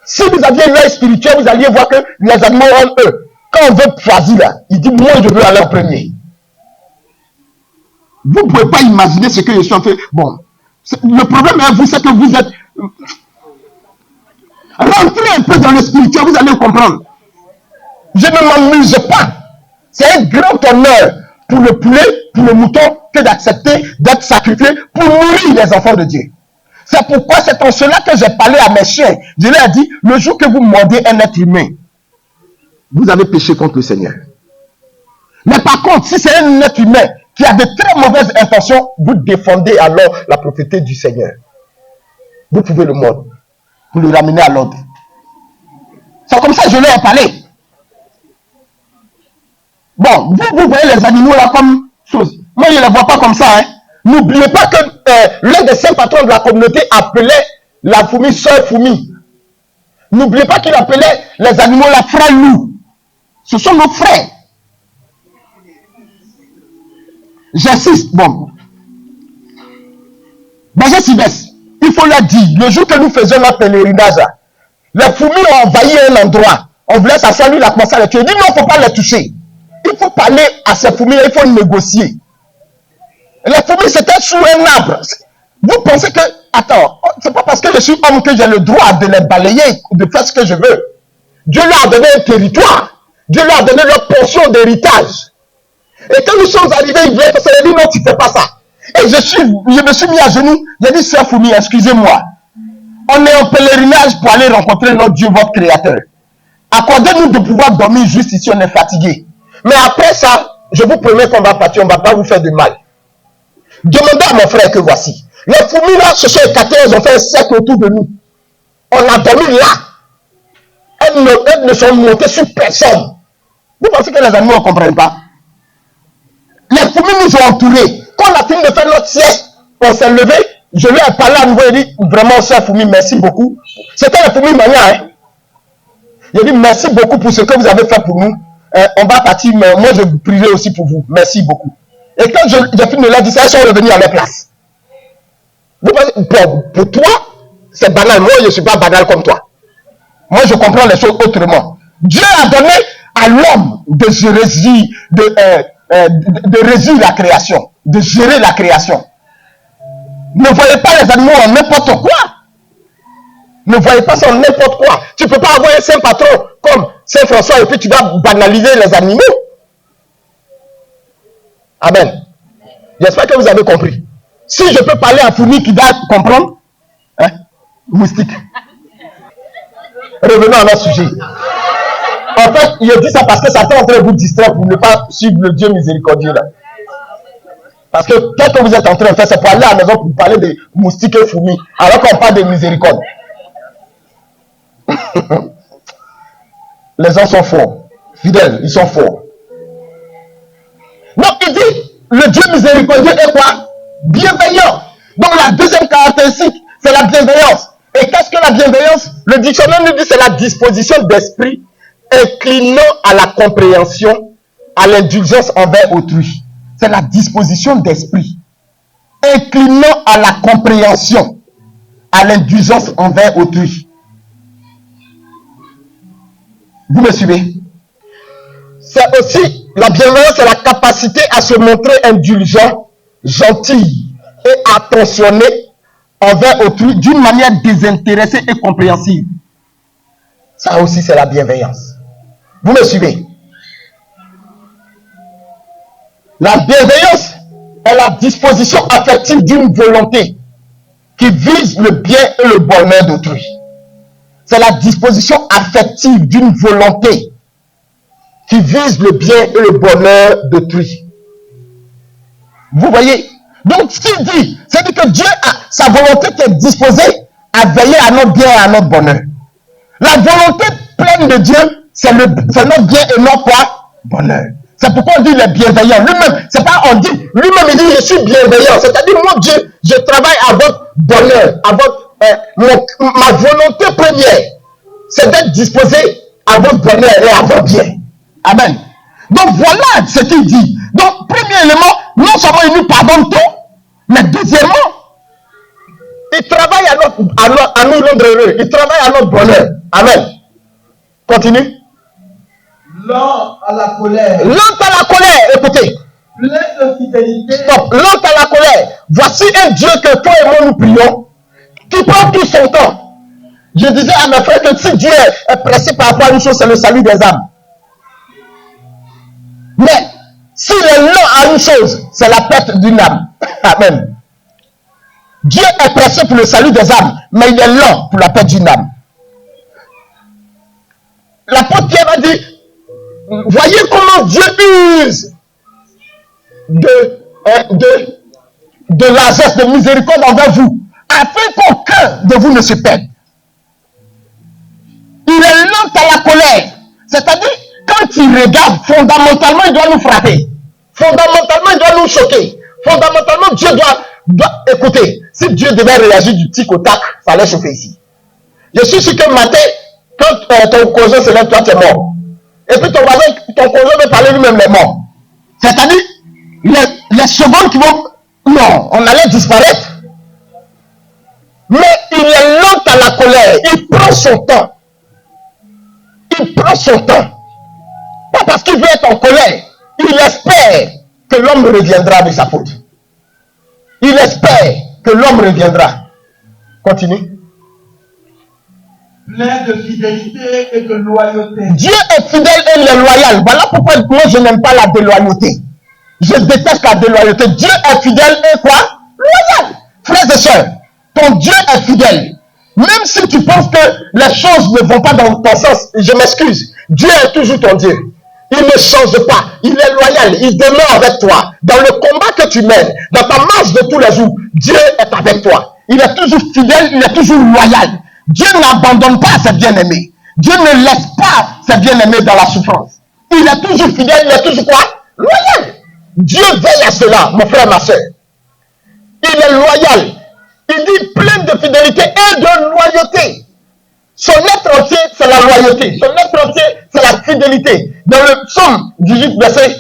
Si vous aviez l'œil spirituel, vous alliez voir que les animaux ont eux. Quand on veut choisir là, il dit moi je veux aller en premier. Vous ne pouvez pas imaginer ce que je suis en train. Bon, le problème est vous, c'est que vous êtes. Rentrez un peu dans le spirituel, vous allez comprendre. Je ne m'amuse pas. C'est un grand honneur pour le poulet, pour le mouton, que d'accepter d'être sacrifié pour nourrir les enfants de Dieu. C'est pourquoi c'est en cela que j'ai parlé à mes chiens. Je leur ai dit, le jour que vous mordez un être humain, vous avez péché contre le Seigneur. Mais par contre, si c'est un être humain qui a de très mauvaises intentions, vous défendez alors la propriété du Seigneur. Vous pouvez le mordre. Vous le ramenez à l'ordre. C'est comme ça que je leur ai parlé. Bon, vous voyez les animaux là comme chose. Moi, je ne les vois pas comme ça. Hein. N'oubliez pas que l'un des saints patrons de la communauté appelait la fourmi sœur fourmi. N'oubliez pas qu'il appelait les animaux la frère loup. Ce sont nos frères. J'insiste. Bon. Bonjour Sylvestre. Il faut leur dire, le jour que nous faisions notre pèlerinage, les fourmis ont envahi un endroit. On voulait s'asseoir, lui, il a commencé à les tuer. Il dit non, il ne faut pas les toucher. Il faut parler à ces fourmis, il faut négocier. Les fourmis, c'était sous un arbre. Vous pensez que, attends, c'est pas parce que je suis homme que j'ai le droit de les balayer, de faire ce que je veux. Dieu leur a donné un territoire. Dieu leur a donné leur portion d'héritage. Et quand nous sommes arrivés, il voulait faire ça. Il a dit non, tu ne fais pas ça. Et je me suis mis à genoux. J'ai dit, sœur fourmi, excusez-moi. On est en pèlerinage pour aller rencontrer notre Dieu, votre Créateur. Accordez-nous de pouvoir dormir juste ici, on est fatigué. Mais après ça, je vous promets qu'on va partir, on ne va pas vous faire de mal. Demandez à mon frère que voici. Les fourmis là se sont écartées, elles ont fait un cercle autour de nous. On a dormi là. Elles ne sont montées sur personne. Vous pensez que les animaux ne comprennent pas? Les fourmis nous ont entourés. Quand on a fini de faire notre sieste, on s'est levé. Je lui ai parlé à nouveau et dit, vraiment, cher fourmi, merci beaucoup. C'était la fourmi mania, hein. Il dit merci beaucoup pour ce que vous avez fait pour nous. On va partir, mais moi je prierai aussi pour vous. Merci beaucoup. Et quand j'ai fini de leur dire ça, ils sont revenus à leur place. Pour toi, c'est banal. Moi, je ne suis pas banal comme toi. Moi, je comprends les choses autrement. Dieu a donné à l'homme de régir la création, de gérer la création. Ne voyez pas les animaux en n'importe quoi. Ne voyez pas ça en n'importe quoi. Tu ne peux pas avoir un saint patron comme Saint François et puis tu vas banaliser les animaux. Amen. J'espère que vous avez compris. Si je peux parler à fourmi qui va comprendre, hein, moustique. Revenons à notre sujet. En fait, il dit ça parce que ça est en train de vous distraire pour ne pas suivre le Dieu miséricordieux là. Parce que qu'est-ce que vous êtes en train de faire, c'est pour aller à la maison pour parler de moustiques et fourmis, alors qu'on parle de miséricorde. Les gens sont forts, fidèles, ils sont forts. Donc il dit, le Dieu miséricordieux est quoi? Bienveillant. Donc la deuxième caractéristique, c'est la bienveillance. Et qu'est-ce que la bienveillance? Le dictionnaire nous dit c'est la disposition d'esprit inclinant à la compréhension, à l'indulgence envers autrui. C'est la disposition d'esprit inclinant à la compréhension, à l'indulgence envers autrui. Vous me suivez? C'est aussi, la bienveillance, c'est la capacité à se montrer indulgent, gentil et attentionné envers autrui d'une manière désintéressée et compréhensive. Ça aussi, c'est la bienveillance. Vous me suivez? La bienveillance est la disposition affective d'une volonté qui vise le bien et le bonheur d'autrui. C'est la disposition affective d'une volonté qui vise le bien et le bonheur d'autrui. Vous voyez? Donc, ce qu'il dit, c'est que Dieu a sa volonté qui est disposée à veiller à notre bien et à notre bonheur. La volonté pleine de Dieu, c'est notre bien et notre quoi? Bonheur. C'est pourquoi on dit le bienveillant. Lui-même, c'est pas on dit, lui-même il dit je suis bienveillant. C'est-à-dire, moi Dieu, je travaille à votre bonheur, à votre, ma volonté première, c'est d'être disposé à votre bonheur et à votre bien. Amen. Donc voilà ce qu'il dit. Donc, premier élément, non seulement il nous pardonne tout, mais deuxièmement, il travaille à nous rendre heureux. Il travaille à notre bonheur. Amen. Continue. Lent à la colère. Lent à la colère, écoutez. Plein de fidélité. Stop. Lent à la colère. Voici un Dieu que toi et moi nous prions, qui prend tout son temps. Je disais à mes frères que si Dieu est pressé par rapport à une chose, c'est le salut des âmes. Mais s'il est lent à une chose, c'est la perte d'une âme. Amen. Dieu est pressé pour le salut des âmes, mais il est lent pour la perte d'une âme. L'apôtre Pierre a dit, voyez comment Dieu use de largesse, de miséricorde envers vous, afin qu'aucun de vous ne se perde. Il est lent à la colère. C'est-à-dire, quand il regarde, fondamentalement, il doit nous frapper. Fondamentalement, il doit nous choquer. Fondamentalement, Dieu doit écouter. Si Dieu devait réagir du tic au tac, ça allait chauffer ici. Je suis sûr que matin, quand ton conjoint se lève, toi, tu es mort. Et puis ton voisin, ton conjoint veut parler lui-même, il est mort. C'est-à-dire, les secondes qui vont... Non, on allait disparaître. Mais il est lent à la colère. Il prend son temps. Il prend son temps. Pas parce qu'il veut être en colère. Il espère que l'homme reviendra avec sa faute. Il espère que l'homme reviendra. Continue. Plein de fidélité et de loyauté. Dieu est fidèle et il est loyal. Voilà pourquoi moi je n'aime pas la déloyauté. Je déteste la déloyauté. Dieu est fidèle et quoi? Loyal. Frères et sœurs, ton Dieu est fidèle. Même si tu penses que les choses ne vont pas dans ton sens, je m'excuse. Dieu est toujours ton Dieu. Il ne change pas. Il est loyal. Il demeure avec toi. Dans le combat que tu mènes, dans ta marche de tous les jours, Dieu est avec toi. Il est toujours fidèle, il est toujours loyal. Dieu n'abandonne pas ses bien-aimés. Dieu ne laisse pas ses bien-aimés dans la souffrance. Il est toujours fidèle, il est toujours quoi? Loyal. Dieu veille à cela, mon frère, ma soeur. Il est loyal. Il dit plein de fidélité et de loyauté. Son être entier, c'est la loyauté. Son être entier, c'est la fidélité. Dans le psaume 18, verset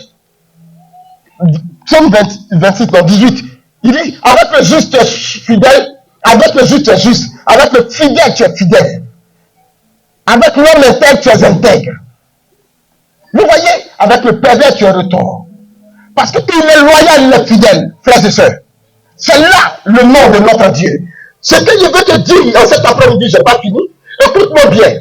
psaume 26, non, 18, il dit, avec le juste tu es fidèle, avec le juste tu es juste, avec le fidèle tu es fidèle, avec l'homme intègre tu es intègre. Vous voyez, avec le pervers tu es retort. Parce qu'il est loyal, il est fidèle, frères et sœurs. C'est là le nom de notre Dieu. Ce que je veux te dire en cet après-midi, je n'ai pas fini. Écoute-moi bien.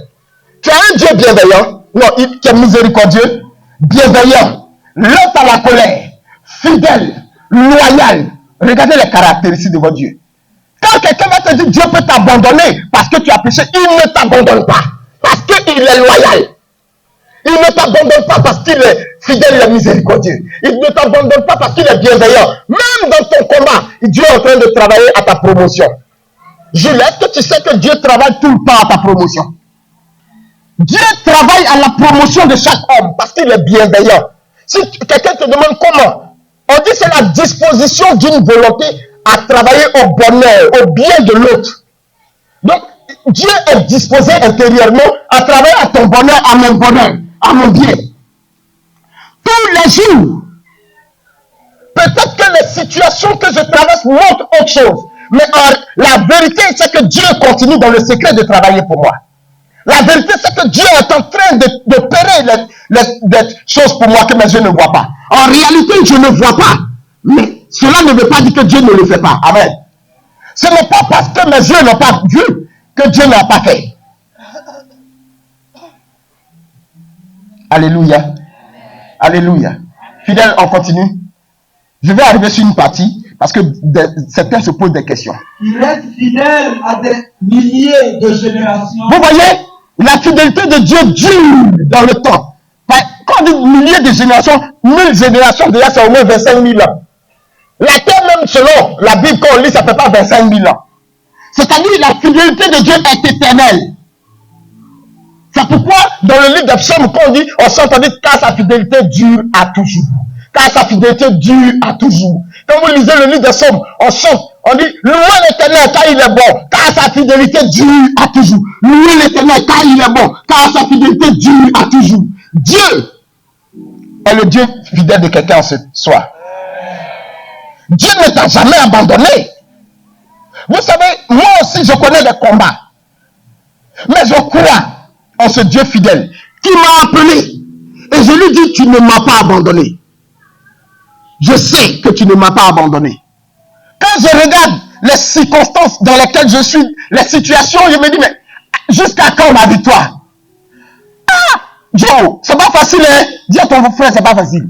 Tu as un Dieu bienveillant, non, qui est miséricordieux, bienveillant, lent à la colère, fidèle, loyal. Regardez les caractéristiques de votre Dieu. Quand quelqu'un va te dire Dieu peut t'abandonner parce que tu as péché, il ne t'abandonne pas. Parce qu'il est loyal. Il ne t'abandonne pas parce qu'il est fidèle et miséricordieux. Il ne t'abandonne pas parce qu'il est bienveillant. Même dans ton combat, Dieu est en train de travailler à ta promotion. Jules, est-ce que tu sais que Dieu travaille tout le temps à ta promotion? Dieu travaille à la promotion de chaque homme parce qu'il est bienveillant. Si quelqu'un te demande comment, on dit que c'est la disposition d'une volonté à travailler au bonheur, au bien de l'autre. Donc, Dieu est disposé intérieurement à travailler à ton bonheur, à mon bonheur, à mon bien. Tous les jours. Peut-être que les situations que je traverse montrent autre chose. Mais la vérité, c'est que Dieu continue dans le secret de travailler pour moi. La vérité, c'est que Dieu est en train d'opérer des choses pour moi que mes yeux ne voient pas. En réalité, je ne vois pas. Mais cela ne veut pas dire que Dieu ne le fait pas. Amen. Ce n'est pas parce que mes yeux n'ont pas vu que Dieu n'a pas fait. Alléluia. Alléluia. Fidèle, on continue. Je vais arriver sur une partie parce que certains se posent des questions. Il reste fidèle à des milliers de générations. Vous voyez, la fidélité de Dieu dure dans le temps. Quand on dit milliers de générations, 1000 générations, déjà c'est au moins 25 000 ans. La terre même, selon la Bible, quand on lit, ça ne fait pas 25 000 ans. C'est-à-dire la fidélité de Dieu est éternelle. C'est pourquoi dans le livre de Psaume, quand on dit, on s'entend dire car sa fidélité dure à toujours. Car sa fidélité dure à toujours. Quand vous lisez le livre de Psaume, on chante, on dit louez l'Éternel car il est bon, car sa fidélité dure à toujours. Louez l'Éternel car il est bon, car sa fidélité dure à toujours. Dieu est le Dieu fidèle de quelqu'un en ce soir. Dieu ne t'a jamais abandonné. Vous savez, moi aussi je connais des combats. Mais je crois en ce Dieu fidèle qui m'a appelé. Et je lui dis, tu ne m'as pas abandonné. Je sais que tu ne m'as pas abandonné. Quand je regarde les circonstances dans lesquelles je suis, les situations, je me dis, mais jusqu'à quand ma victoire? Ah, Joe, c'est pas facile, hein? Dis à ton frère, c'est pas facile.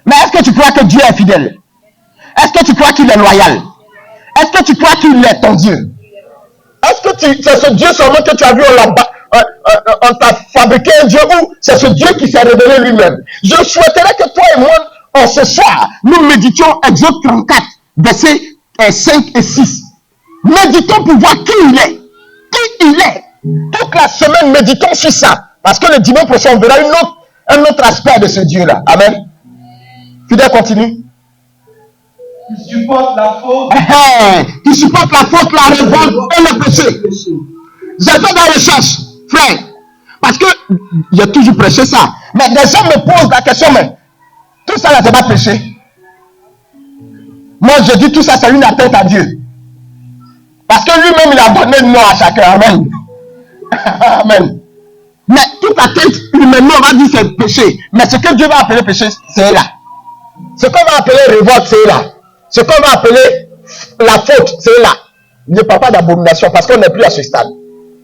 Mais est-ce que tu crois que Dieu est fidèle? Est-ce que tu crois qu'il est loyal? Est-ce que tu crois qu'il est ton Dieu? Est-ce que c'est ce Dieu seulement que tu as vu on t'a fabriqué un Dieu ou c'est ce Dieu qui s'est révélé lui-même? Je souhaiterais que toi et moi, en ce soir, nous méditions Exode 34, versets 5 et 6. Méditons pour voir qui il est. Qui il est. Toute la semaine, méditons sur ça. Parce que le dimanche prochain, on verra un autre aspect de ce Dieu-là. Amen. Fidèle, continue. Qui supporte la faute. Qui supporte la faute, la révolte et le péché. J'ai fait des recherches, frère. Parce que j'ai toujours prêché ça. Mais des gens me posent la question, mais tout ça là, c'est pas péché. Moi, je dis tout ça, c'est une atteinte à Dieu. Parce que lui-même, il a donné le nom à chacun. Amen. Amen. Mais toute atteinte, humainement, on va dire c'est péché. Mais ce que Dieu va appeler péché, c'est là. Ce qu'on va appeler révolte, c'est là. Ce qu'on va appeler la faute, c'est là. Ne parle pas d'abomination parce qu'on n'est plus à ce stade.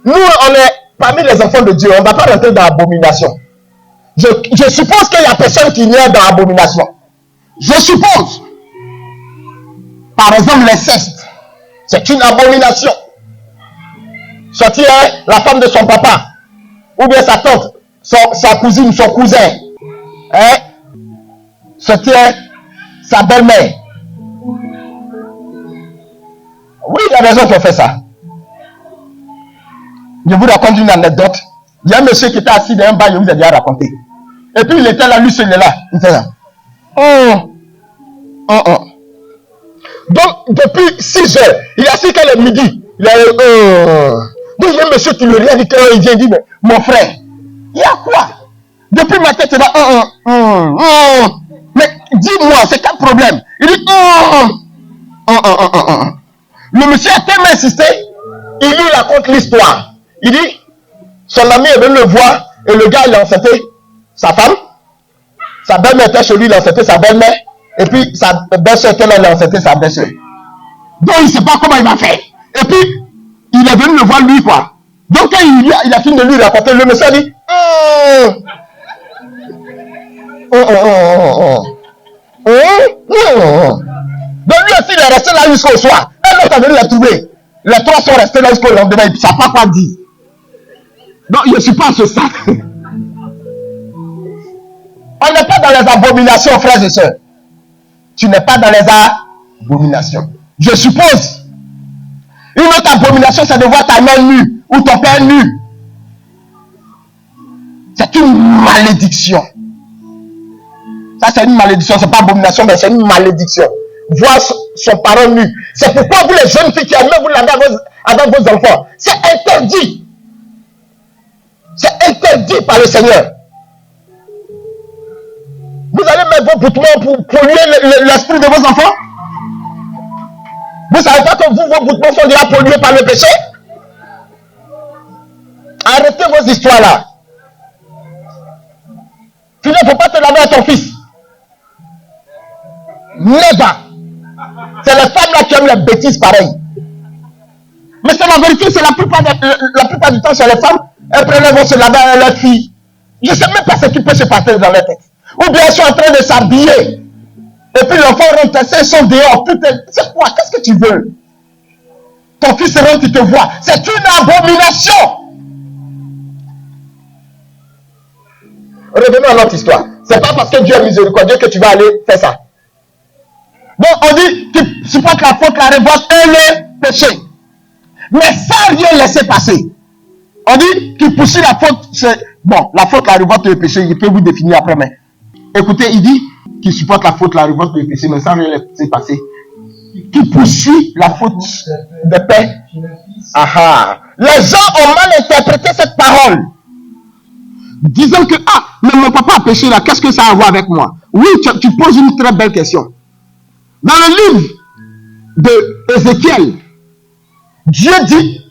Nous, on est parmi les enfants de Dieu. On ne va pas rentrer dans l'abomination. Je suppose qu'il y a personne qui vient dans l'abomination. Je suppose. Par exemple, l'inceste. C'est une abomination. Sortir la femme de son papa. Ou bien sa tante, sa cousine, son cousin. Sortir sa belle-mère. Oui, il y a des gens qui ont fait ça. Je vous raconte une anecdote. Il y a un monsieur qui était assis dans un bain, je vous ai déjà raconté. Et puis il était là, lui seul, il est là. Il fait ça. Donc, depuis 6 heures, il est assis quand il est midi. Il a Donc, il y a un monsieur qui le regarde, il vient dire, mais mon frère, il y a quoi? Depuis ma tête, c'est là, mais dis-moi, c'est quel problème? Il dit, Le monsieur a tellement insisté, il lui raconte l'histoire. Il dit, son ami est venu le voir, et le gars, il a enceinté sa femme, sa belle-mère était chez lui, il a enceinté sa belle-mère, et puis sa belle-soeur était là, il a enceinté sa belle-soeur. Donc, il ne sait pas comment il va faire. Et puis, il est venu le voir lui, quoi. Donc, quand il a fini de lui raconter, le monsieur a dit, Donc, lui aussi, il est resté là jusqu'au soir. Un autre est venu le trouver. Les trois sont restés là jusqu'au lendemain, il ne savent pas quoi dire. Donc, je ne suis pas à ce stade. On n'est pas dans les abominations, frères et sœurs. Tu n'es pas dans les abominations. Je suppose. Une autre abomination, c'est de voir ta mère nue ou ton père nu. C'est une malédiction. Ça, c'est une malédiction. Ce n'est pas abomination, mais c'est une malédiction. Voir son parent nu. C'est pourquoi vous, les jeunes filles qui aimez vous l'avez avec vos enfants. C'est interdit. C'est interdit par le Seigneur. Vous allez mettre vos vêtements pour polluer l'esprit de vos enfants? Vous ne savez pas que vos vêtements sont déjà pollués par le péché? Arrêtez vos histoires là. Tu ne faut pas te laver à ton fils. Never. C'est les femmes là qui aiment les bêtises pareilles. Mais c'est la vérité, c'est la plupart du temps, c'est les femmes. Elles vont se laver à leur fille. Je ne sais même pas ce qui peut se passer dans leur tête. Ou bien elles sont en train de s'habiller. Et puis l'enfant rentre, ils sont dehors. C'est quoi? Qu'est-ce que tu veux? Ton fils rentre, il te voit. C'est une abomination. Revenons à notre histoire. C'est pas parce que Dieu est miséricordieux que tu vas aller faire ça. Donc on dit, tu supportes la faute, la révolte et le péché. Mais sans rien laisser passer. On dit qu'il poursuit la faute, c'est bon, la faute, la révolte et le péché, il peut vous définir après, mais écoutez, il dit qu'il supporte la faute, la révolte et le péché, mais sans rien laisser passer. Qui poursuit la faute de paix. Les gens ont mal interprété cette parole. Disant que, mais mon papa a péché là, qu'est-ce que ça a à voir avec moi? Oui, tu poses une très belle question. Dans le livre de Ézéchiel, Dieu dit,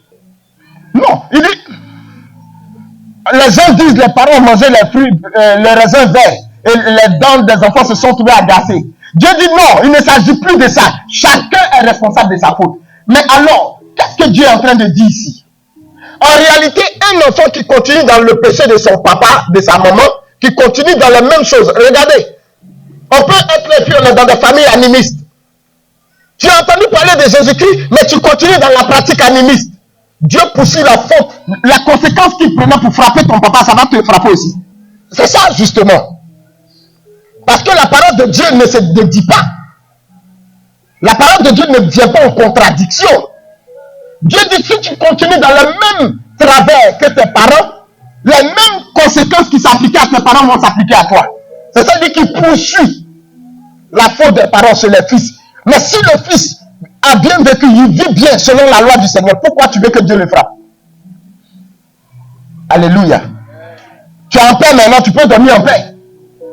non, il dit, les gens disent, les parents ont mangé les fruits, les raisins verts, et les dents des enfants se sont trouvées agacées. Dieu dit non, il ne s'agit plus de ça. Chacun est responsable de sa faute. Mais alors, qu'est-ce que Dieu est en train de dire ici? En réalité, un enfant qui continue dans le péché de son papa, de sa maman, qui continue dans les mêmes choses. Regardez, on peut être et puis on est dans des familles animistes. Tu as entendu parler de Jésus-Christ, mais tu continues dans la pratique animiste. Dieu poursuit la faute. La conséquence qu'il prenait pour frapper ton papa, ça va te frapper aussi. C'est ça, justement. Parce que la parole de Dieu ne se dit pas. La parole de Dieu ne vient pas en contradiction. Dieu dit, si tu continues dans le même travers que tes parents, les mêmes conséquences qui s'appliquaient à tes parents vont s'appliquer à toi. C'est ça qu'il poursuit la faute des parents sur les fils. Mais si le fils a bien vécu, il vit bien selon la loi du Seigneur, pourquoi tu veux que Dieu le frappe? Alléluia. Tu es en paix maintenant, tu peux dormir en paix.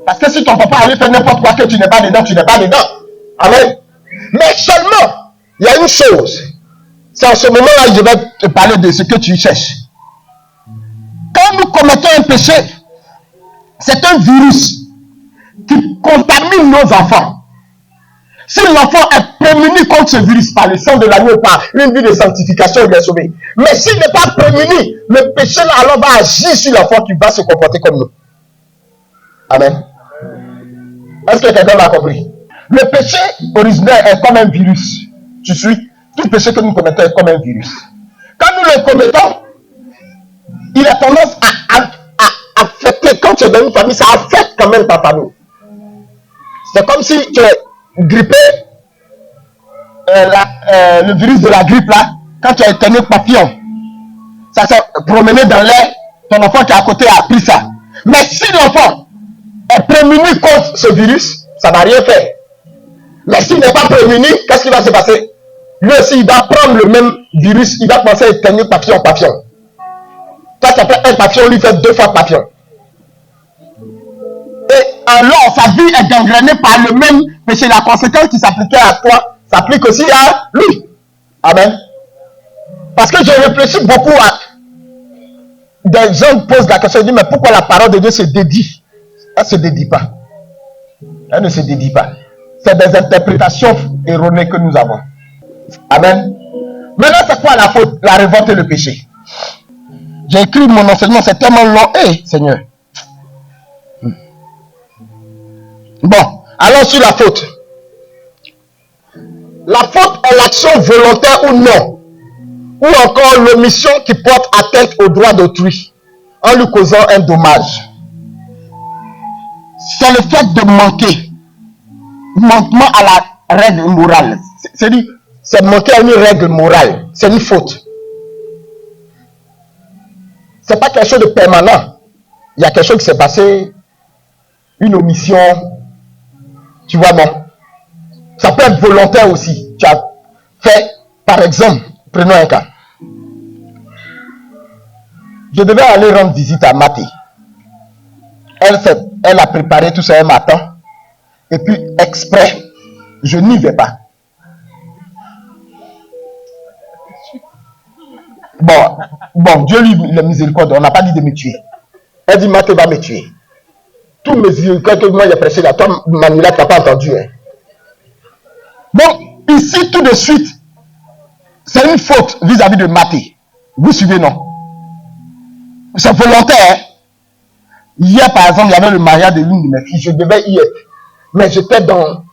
Parce que si ton papa allait faire n'importe quoi que tu n'es pas dedans, tu n'es pas dedans. Amen. Mais seulement, il y a une chose. C'est en ce moment-là que je vais te parler de ce que tu cherches. Quand nous commettons un péché, c'est un virus qui contamine nos enfants. Si l'enfant est prémuni contre ce virus par le sang de l'agneau, par une vie de sanctification, il est sauvé. Mais s'il n'est pas prémuni, le péché là alors va agir sur l'enfant qui va se comporter comme nous. Amen. Est-ce que quelqu'un l'a compris? Le péché originel est comme un virus. Tu suis? Tout péché que nous commettons est comme un virus. Quand nous le commettons, il a tendance à affecter. Quand tu es dans une famille, ça affecte quand même ta famille. C'est comme si tu es grippé, le virus de la grippe là, quand tu as éternué papillon, ça s'est promené dans l'air, ton enfant qui est à côté a pris ça. Mais si l'enfant est prémuni contre ce virus, ça ne va rien faire. Mais s'il n'est pas prémuni, qu'est-ce qui va se passer? Lui aussi, il va prendre le même virus, il va commencer à éternuer papillon. Toi, tu as fait un papillon, lui fait 2 fois papillon. Et alors, sa vie est gangrénée par le même péché. La conséquence qui s'appliquait à toi s'applique aussi à lui. Amen. Parce que je réfléchis beaucoup à... Des gens posent la question, ils disent, mais pourquoi la parole de Dieu se dédie? Elle ne se dédie pas. Elle ne se dédie pas. C'est des interprétations erronées que nous avons. Amen. Maintenant, c'est quoi la faute? La révolte et le péché. J'ai écrit mon enseignement, c'est tellement long. Seigneur. Bon, allons sur la faute. La faute est l'action volontaire ou non, ou encore l'omission qui porte atteinte aux droits d'autrui en lui causant un dommage. C'est le fait de manquer. Manquement à la règle morale. C'est manquer à une règle morale. C'est une faute. C'est pas quelque chose de permanent. Il y a quelque chose qui s'est passé, une omission. Tu vois, non? Ça peut être volontaire aussi. Tu as fait, par exemple, prenons un cas. Je devais aller rendre visite à Mathé. Elle a préparé tout ça un matin. Et puis, exprès, je n'y vais pas. Bon, Dieu lui, la miséricorde, on n'a pas dit de me tuer. Elle dit, Mathé va me tuer. Tout miséricorde que moi j'ai prêché là, toi, Manila, tu n'as pas entendu. Hein. Donc, ici, tout de suite, c'est une faute vis-à-vis de Mathé. Vous suivez, non? C'est volontaire. Hein? Hier, par exemple, il y avait le mariage de l'une de mes filles. Je devais y être. Mais j'étais dans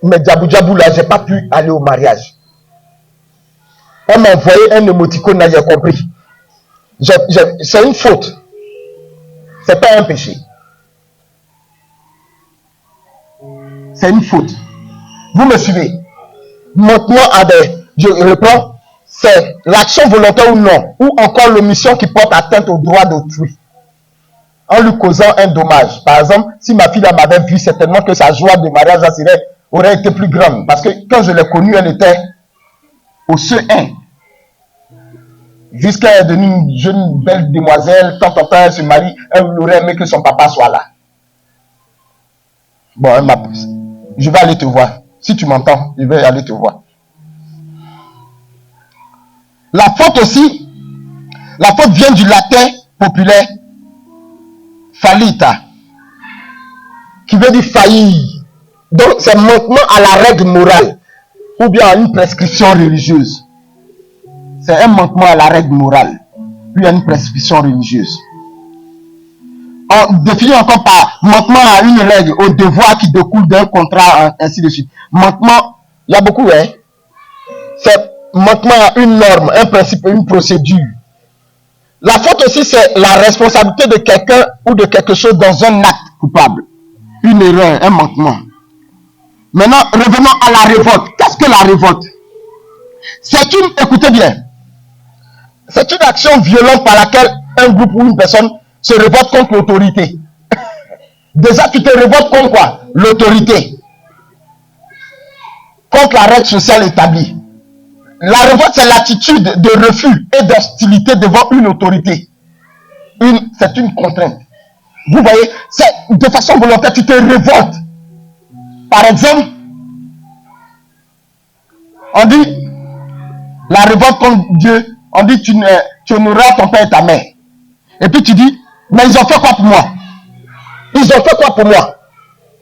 mes djabou là, je n'ai pas pu aller au mariage. Elle m'a envoyé un émoticône là, j'ai compris. C'est une faute. C'est pas un péché. C'est une faute. Vous me suivez? Maintenant, je reprends, c'est l'action volontaire ou non, ou encore l'omission qui porte atteinte aux droits d'autrui, en lui causant un dommage. Par exemple, si ma fille m'avait vu, certainement que sa joie de mariage aurait été plus grande. Parce que quand je l'ai connue, elle était au CE1. Jusqu'à être devenue une jeune belle demoiselle, quand elle se marie, elle aurait aimé que son papa soit là. Bon, elle m'a poussé. Je vais aller te voir. Si tu m'entends, je vais aller te voir. La faute aussi, la faute vient du latin populaire fallita, qui veut dire faillir. Donc, c'est manquement à la règle morale, ou bien à une prescription religieuse. C'est un manquement à la règle morale, puis à une prescription religieuse. On définit encore par manquement à une règle, au devoir qui découle d'un contrat, ainsi de suite. Manquement, il y a beaucoup, hein. C'est manquement à une norme, un principe, une procédure. La faute aussi, c'est la responsabilité de quelqu'un ou de quelque chose dans un acte coupable. Une erreur, un manquement. Maintenant, revenons à la révolte. Qu'est-ce que la révolte? Écoutez bien, c'est une action violente par laquelle un groupe ou une personne se révolte contre l'autorité. Déjà, tu te révoltes contre quoi? L'autorité. Contre la règle sociale établie. La révolte, c'est l'attitude de refus et d'hostilité devant une autorité. C'est une contrainte. Vous voyez, c'est de façon volontaire, tu te révoltes. Par exemple, on dit, la révolte contre Dieu, on dit, tu honoreras ton père et ta mère. Et puis tu dis, mais ils ont fait quoi pour moi? Ils ont fait quoi pour moi?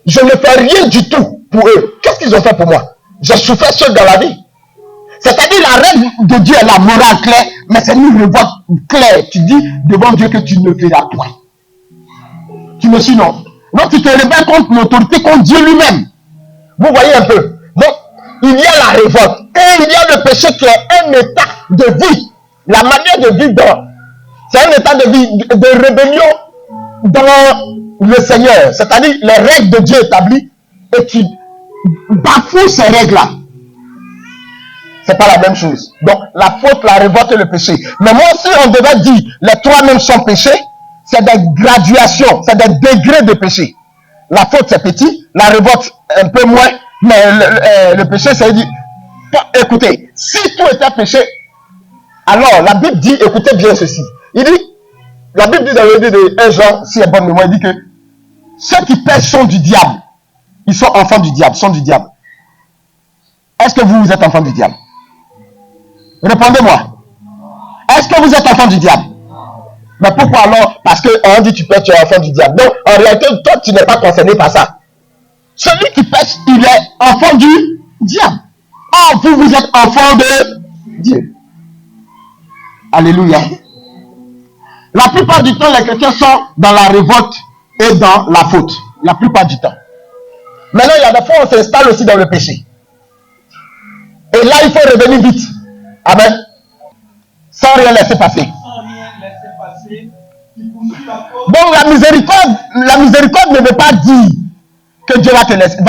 Je ne fais rien du tout pour eux. Qu'est-ce qu'ils ont fait pour moi? J'ai souffert seul dans la vie. C'est-à-dire la règle de Dieu est la morale claire, mais c'est une révolte claire. Tu dis devant Dieu que tu ne feras point. Tu me suis, non? Donc tu te rebelles contre l'autorité, contre Dieu lui-même. Vous voyez un peu? Donc, il y a la révolte. Et il y a le péché qui est un état de vie. La manière de vivre c'est un état de vie, de rébellion dans le Seigneur. C'est-à-dire les règles de Dieu établies et tu bafoues ces règles-là. C'est pas la même chose. Donc, la faute, la révolte et le péché. Mais moi aussi, on devait dire, les trois mêmes sont péchés. C'est des graduations, c'est des degrés de péché. La faute, c'est petit. La révolte, un peu moins. Mais le péché, c'est dit, écoutez, si tout était péché, alors la Bible dit, écoutez bien ceci. Il dit, La Bible dit dans le livre de 1 Jean, si est bonne mémoire, il dit que ceux qui pêchent sont du diable. Ils sont enfants du diable, sont du diable. Est-ce que vous êtes enfant du diable? Répondez-moi. Est-ce que vous êtes enfant du diable? Mais pourquoi alors? Parce qu'on dit tu pêches, tu es enfant du diable. Donc, en réalité, toi, tu n'es pas concerné par ça. Celui qui pêche, il est enfant du diable. Or, vous êtes enfant de Dieu. Alléluia. La plupart du temps, les chrétiens sont dans la révolte et dans la faute. La plupart du temps. Maintenant, il y a des fois, on s'installe aussi dans le péché. Et là, il faut revenir vite. Amen. Sans rien laisser passer. Donc, la miséricorde ne veut pas dire que Dieu va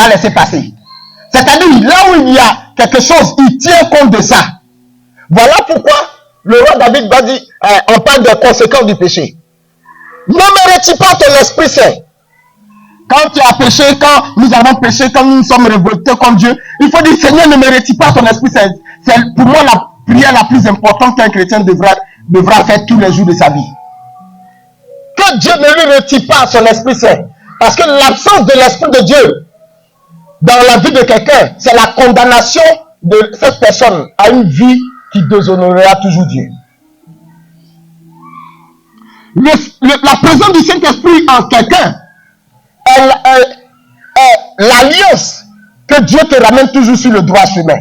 laisser passer. C'est-à-dire, là où il y a quelque chose, il tient compte de ça. Voilà pourquoi le roi David va dire, on parle des conséquences du péché. Ne mérite pas ton Esprit Saint. Quand tu as péché, quand nous avons péché, quand nous sommes révoltés contre Dieu, il faut dire, Seigneur, ne mérite pas ton Esprit Saint. C'est pour moi la prière la plus importante qu'un chrétien devra faire tous les jours de sa vie. Que Dieu ne lui retire pas son Esprit Saint. Parce que l'absence de l'Esprit de Dieu dans la vie de quelqu'un, c'est la condamnation de cette personne à une vie qui déshonorera toujours Dieu. La présence du Saint-Esprit en quelqu'un est l'alliance que Dieu te ramène toujours sur le droit chemin.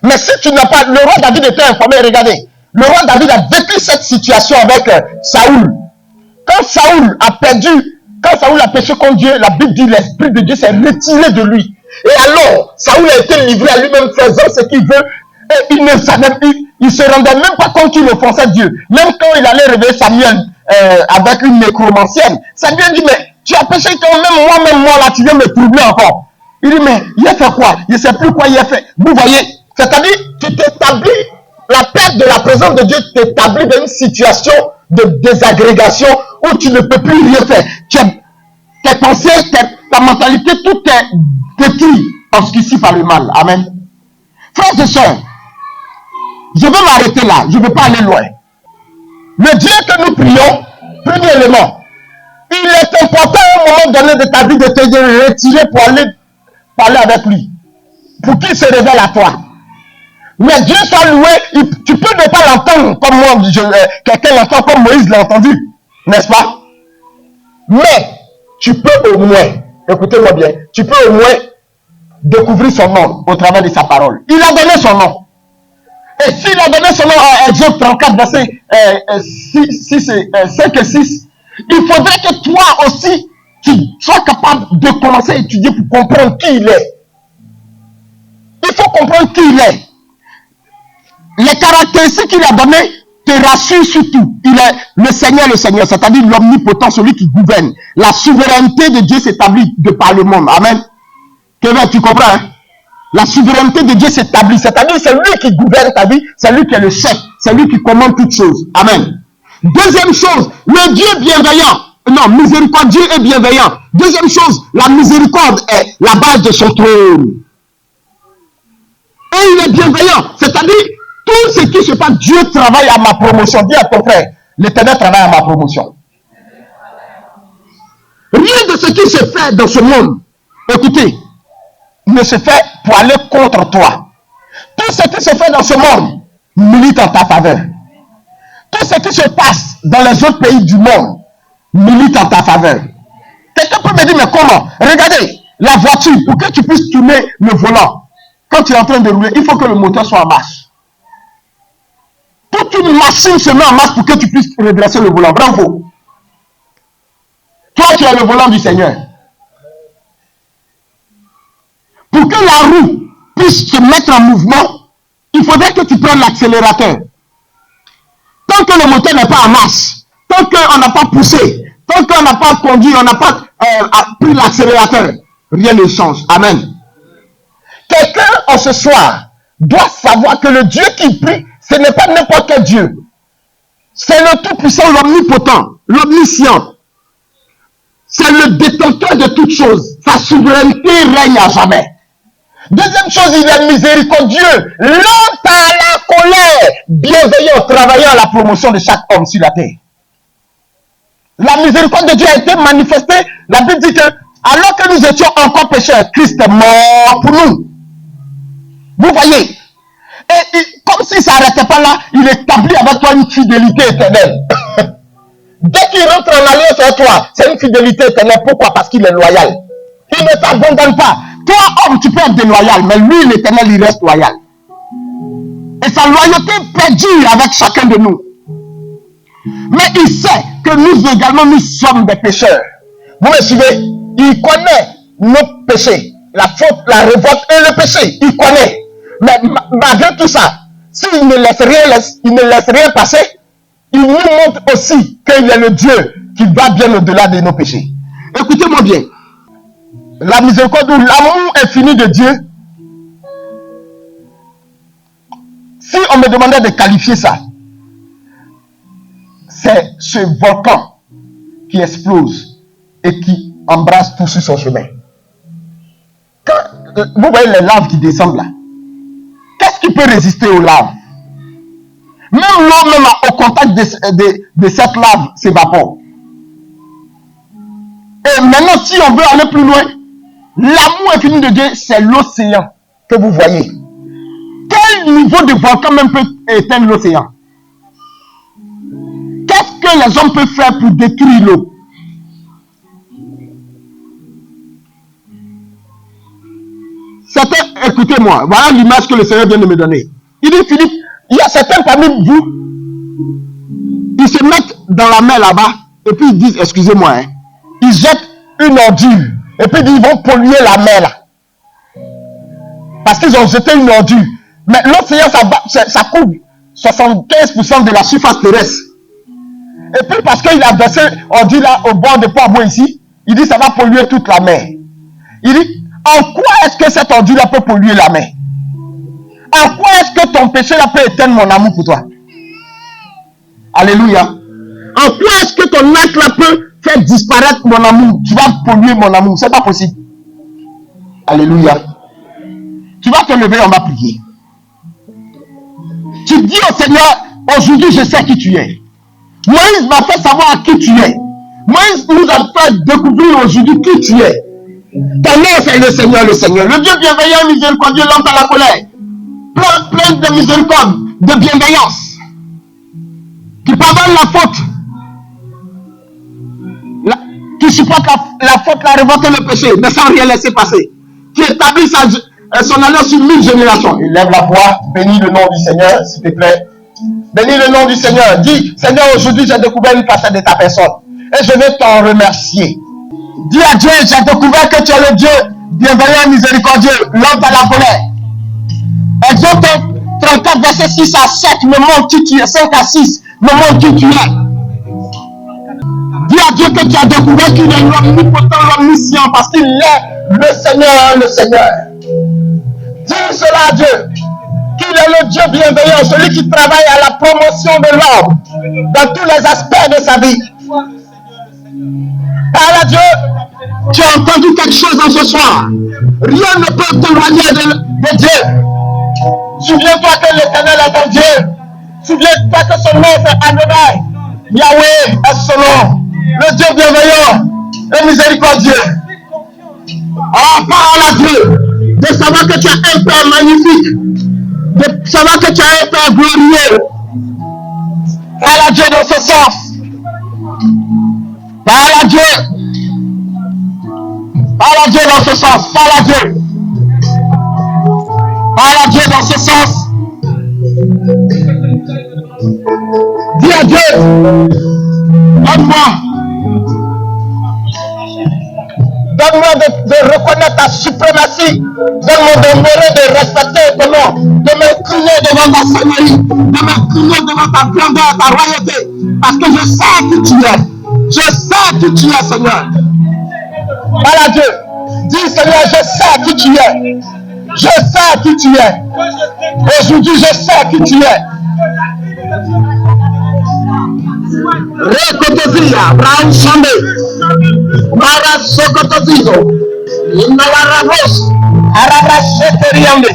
Mais si tu n'as pas... Le roi David était informé, regardez. Le roi David a vécu cette situation avec Saoul. Quand Saoul a péché contre Dieu, la Bible dit l'Esprit de Dieu s'est retiré de lui. Et alors, Saoul a été livré à lui-même faisant ce qu'il veut. Et il se rendait même pas compte qu'il offensait Dieu. Même quand il allait réveiller Samuel avec une nécromancienne, Samuel dit, mais tu as péché quand même moi là, tu viens me troubler encore. Il dit, mais il a fait quoi? Je ne sais plus quoi il a fait. Vous voyez, c'est-à-dire, tu t'établis, la perte de la présence de Dieu t'établit dans une situation de désagrégation où tu ne peux plus rien faire. Tes pensées, ta mentalité, tout est détruit en ce qui s'y par le mal. Amen. Frères et sœurs, je vais m'arrêter là, je ne veux pas aller loin. Le Dieu que nous prions, premier élément, il est important à un moment donné de ta vie de te retirer pour aller parler avec lui, pour qu'il se révèle à toi. Mais Dieu soit loué, tu peux ne pas l'entendre comme moi, quelqu'un l'entend comme Moïse l'a entendu, n'est-ce pas? Mais tu peux au moins, écoutez-moi bien, tu peux au moins découvrir son nom au travers de sa parole. Il a donné son nom. Et s'il a donné son nom à Exode 34, verset 5 et 6, il faudrait que toi aussi, tu sois capable de commencer à étudier pour comprendre qui il est. Il faut comprendre qui il est. Les caractéristiques qu'il a données te rassurent surtout. Il est le Seigneur, c'est-à-dire l'omnipotent, celui qui gouverne. La souveraineté de Dieu s'établit de par le monde. Amen. Kevin, tu comprends, hein? La souveraineté de Dieu s'établit, c'est-à-dire c'est lui qui gouverne ta vie, c'est lui qui est le chef, c'est lui qui commande toutes choses. Amen. Deuxième chose, le Dieu bienveillant. Non, miséricordieux et bienveillant. Deuxième chose, la miséricorde est la base de son trône. Et il est bienveillant, c'est-à-dire tout ce qui se passe, Dieu travaille à ma promotion. Dis à ton frère, l'Éternel travaille à ma promotion. Rien de ce qui se fait dans ce monde, écoutez, ne se fait pour aller contre toi. Tout ce qui se fait dans ce monde milite en ta faveur. Tout ce qui se passe dans les autres pays du monde milite en ta faveur. Quelqu'un peut me dire, mais comment? Regardez, la voiture, pour que tu puisses tourner le volant, quand tu es en train de rouler, il faut que le moteur soit en marche. Toute une machine se met en marche pour que tu puisses redresser le volant. Bravo. Toi, tu es le volant du Seigneur. Pour que la roue puisse se mettre en mouvement, il faudrait que tu prennes l'accélérateur. Tant que le moteur n'est pas en marche, tant qu'on n'a pas poussé, tant qu'on n'a pas conduit, on n'a pas pris l'accélérateur, rien ne change. Amen. Quelqu'un en ce soir doit savoir que le Dieu qui prie, ce n'est pas n'importe quel Dieu. C'est le Tout-Puissant, l'Omnipotent, l'Omniscient. C'est le détenteur de toutes choses. Sa souveraineté règne à jamais. Deuxième chose, il est miséricordieux, lent à la colère, bienveillant, travaillant à la promotion de chaque homme sur la terre. La miséricorde de Dieu a été manifestée. La Bible dit que alors que nous étions encore pécheurs, Christ est mort pour nous. Vous voyez? Et comme si ça n'arrêtait pas là, il établit avec toi une fidélité éternelle. Dès qu'il rentre en alliance avec toi, c'est une fidélité éternelle. Pourquoi? Parce qu'il est loyal. Il ne t'abandonne pas. Toi, homme, tu peux être déloyal, mais lui, l'éternel, il reste loyal. Et sa loyauté perdure avec chacun de nous. Mais il sait que nous également, nous sommes des pécheurs. Vous me suivez? Il connaît nos péchés, la faute, la révolte et le péché. Il connaît. Mais malgré tout ça, s'il ne laisse rien passer, il nous montre aussi qu'il est le Dieu qui va bien au-delà de nos péchés. Écoutez-moi bien. La miséricorde ou l'amour infini de Dieu, si on me demandait de qualifier ça, c'est ce volcan qui explose et qui embrasse tout sur son chemin. Quand vous voyez les laves qui descendent là, qu'est-ce qui peut résister aux laves? Même l'eau, même au contact de cette lave, s'évapore. Et maintenant, si on veut aller plus loin, l'amour infini de Dieu, c'est l'océan que vous voyez. Quel niveau de volcan même peut éteindre l'océan? Qu'est-ce que les hommes peuvent faire pour détruire l'eau? Certains, écoutez-moi, voilà l'image que le Seigneur vient de me donner. Il dit, Philippe, il y a certains parmi vous, ils se mettent dans la mer là-bas, et puis ils disent, excusez-moi, hein, ils jettent une ordure, et puis ils vont polluer la mer là. Parce qu'ils ont jeté une ordure. Mais l'océan, ça couvre 75% de la surface terrestre. Et puis parce qu'il a versé ordure là au bord de Port-Bois ici, il dit ça va polluer toute la mer. Il dit, en quoi est-ce que cette ordure là peut polluer la mer? En quoi est-ce que ton péché là peut éteindre mon amour pour toi? Alléluia. En quoi est-ce que ton acte là peut faire disparaître mon amour? Tu vas polluer mon amour. C'est pas possible. Alléluia. Tu vas te lever, on va prier. Tu dis au Seigneur, aujourd'hui je sais qui tu es. Moïse m'a fait savoir qui tu es. Moïse nous a fait découvrir aujourd'hui qui tu es. Ton nom c'est le Seigneur, le Seigneur. Le Dieu bienveillant, miséricordieux, lent à la colère. Plein de miséricorde, de bienveillance. Qui pardonne la faute. Qui supporte la faute, la révolte et le péché, mais sans rien laisser passer. Qui établit son alliance sur 1000 générations. Il lève la voix, bénis le nom du Seigneur, s'il te plaît. Bénis le nom du Seigneur. Dis, Seigneur, aujourd'hui j'ai découvert une facette de ta personne. Et je vais t'en remercier. Dis à Dieu, j'ai découvert que tu es le Dieu bienveillant, miséricordieux, lent à la colère. Exode 34, verset 6 à 7, me montre qui tu es. 5 à 6, me montre qui tu es. Dis à Dieu que tu as découvert qu'il est l'omnipotent, l'omniscient, parce qu'il est le Seigneur, le Seigneur. Dis cela à Dieu, qu'il est le Dieu bienveillant, celui qui travaille à la promotion de l'homme dans tous les aspects de sa vie. Parle à Dieu, tu as entendu quelque chose en ce soir. Rien ne peut t'éloigner de Dieu. Souviens-toi que l'Éternel est ton Dieu. Souviens-toi que son nom c'est Adonai. Yahweh est son nom. Le Dieu bienveillant et miséricordieux. Oh, parle à Dieu de savoir que tu as un Père magnifique, de savoir que tu as un Père glorieux. Parle à Dieu dans ce sens. Parle à Dieu. Parle à Dieu dans ce sens. Parle à Dieu. Parle à Dieu dans ce sens. Dis à Dieu, donne-moi de reconnaître ta suprématie. Donne-moi d'honorer, de respecter ton nom, de m'incliner devant ta seigneurie, de m'incliner devant ta grandeur, ta royauté. Parce que je sais qui tu es. Je sais qui tu es, Seigneur. Parle à Dieu. Dis, Seigneur, je sais qui tu es. Je sais qui tu es. Aujourd'hui, je sais qui tu es. Rekotozia, Brown Sunday, Mara Sokotozizo, Inalarabos, Arabacheteriande,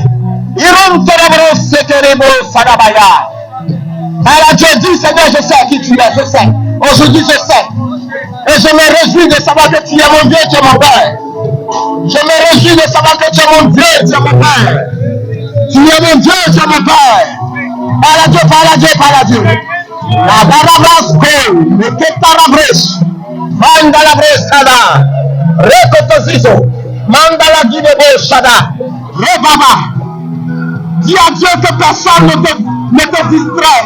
Iron Terabro Seterebo Sagabaya. Alors Dieu dit, Seigneur, je sais qui tu es, je sais. Aujourd'hui, je sais. Et je me réjouis de savoir que tu es mon Dieu, tu es mon Père. Je me réjouis de savoir que tu es mon Dieu, tu es mon Père. Tu es mon Dieu, tu es mon Père. Parle à Dieu, parle à Dieu, parle à Dieu. La barabasco, le ketarabres, manda la bresada, recotozizo, manda la guinebo shada, rebaba. Dis à Dieu que personne ne te distrait.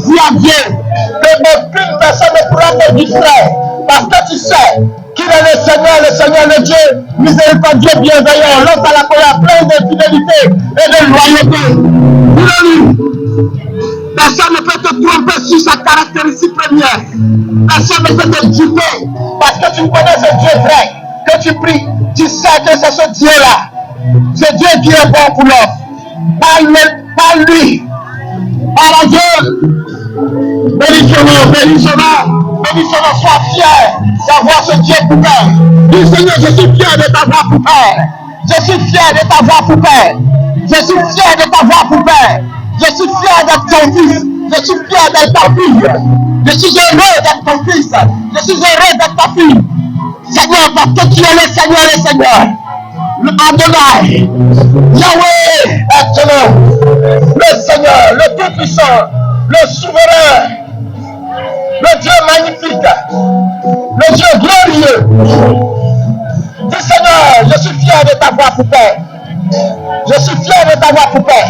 Dis à Dieu que aucune personne ne pourra te distraire. Parce que tu sais qu'il est le Seigneur le Dieu, miséricordieux, bienveillant, lent à la colère, plein de fidélité et de loyauté. Dis-le-lui. Personne ne peut te tromper sur sa caractéristique première. Personne ne peut te duper. Parce que tu connais ce Dieu vrai, que tu pries. Tu sais que c'est ce Dieu-là. Ce Dieu qui est bon pour l'homme. Parle-lui. Parle à Dieu. Bénissons-le, bénissons-le, bénissons-le, sois fier d'avoir ce Dieu pour Père. Dis Seigneur, je suis fier de t'avoir pour Père. Je suis fier de t'avoir pour Père. Je suis fier de t'avoir pour Père. Je suis fier d'être ton fils. Je suis fier d'être ta fille. Je suis heureux d'être ton fils. Je suis heureux d'être ta fille. Seigneur, parce que tu es le Seigneur. Le Adonai, Yahweh, excellent, le Seigneur, le Tout-Puissant, le Souverain, le Dieu magnifique, le Dieu glorieux. Dis Seigneur, je suis fier de t'avoir pour Père. Je suis fier de t'avoir pour Père.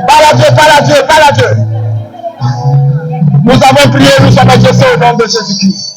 Parle à Dieu, parle à Dieu, parle à Dieu. Nous avons prié, nous sommes exaucés au nom de Jésus-Christ.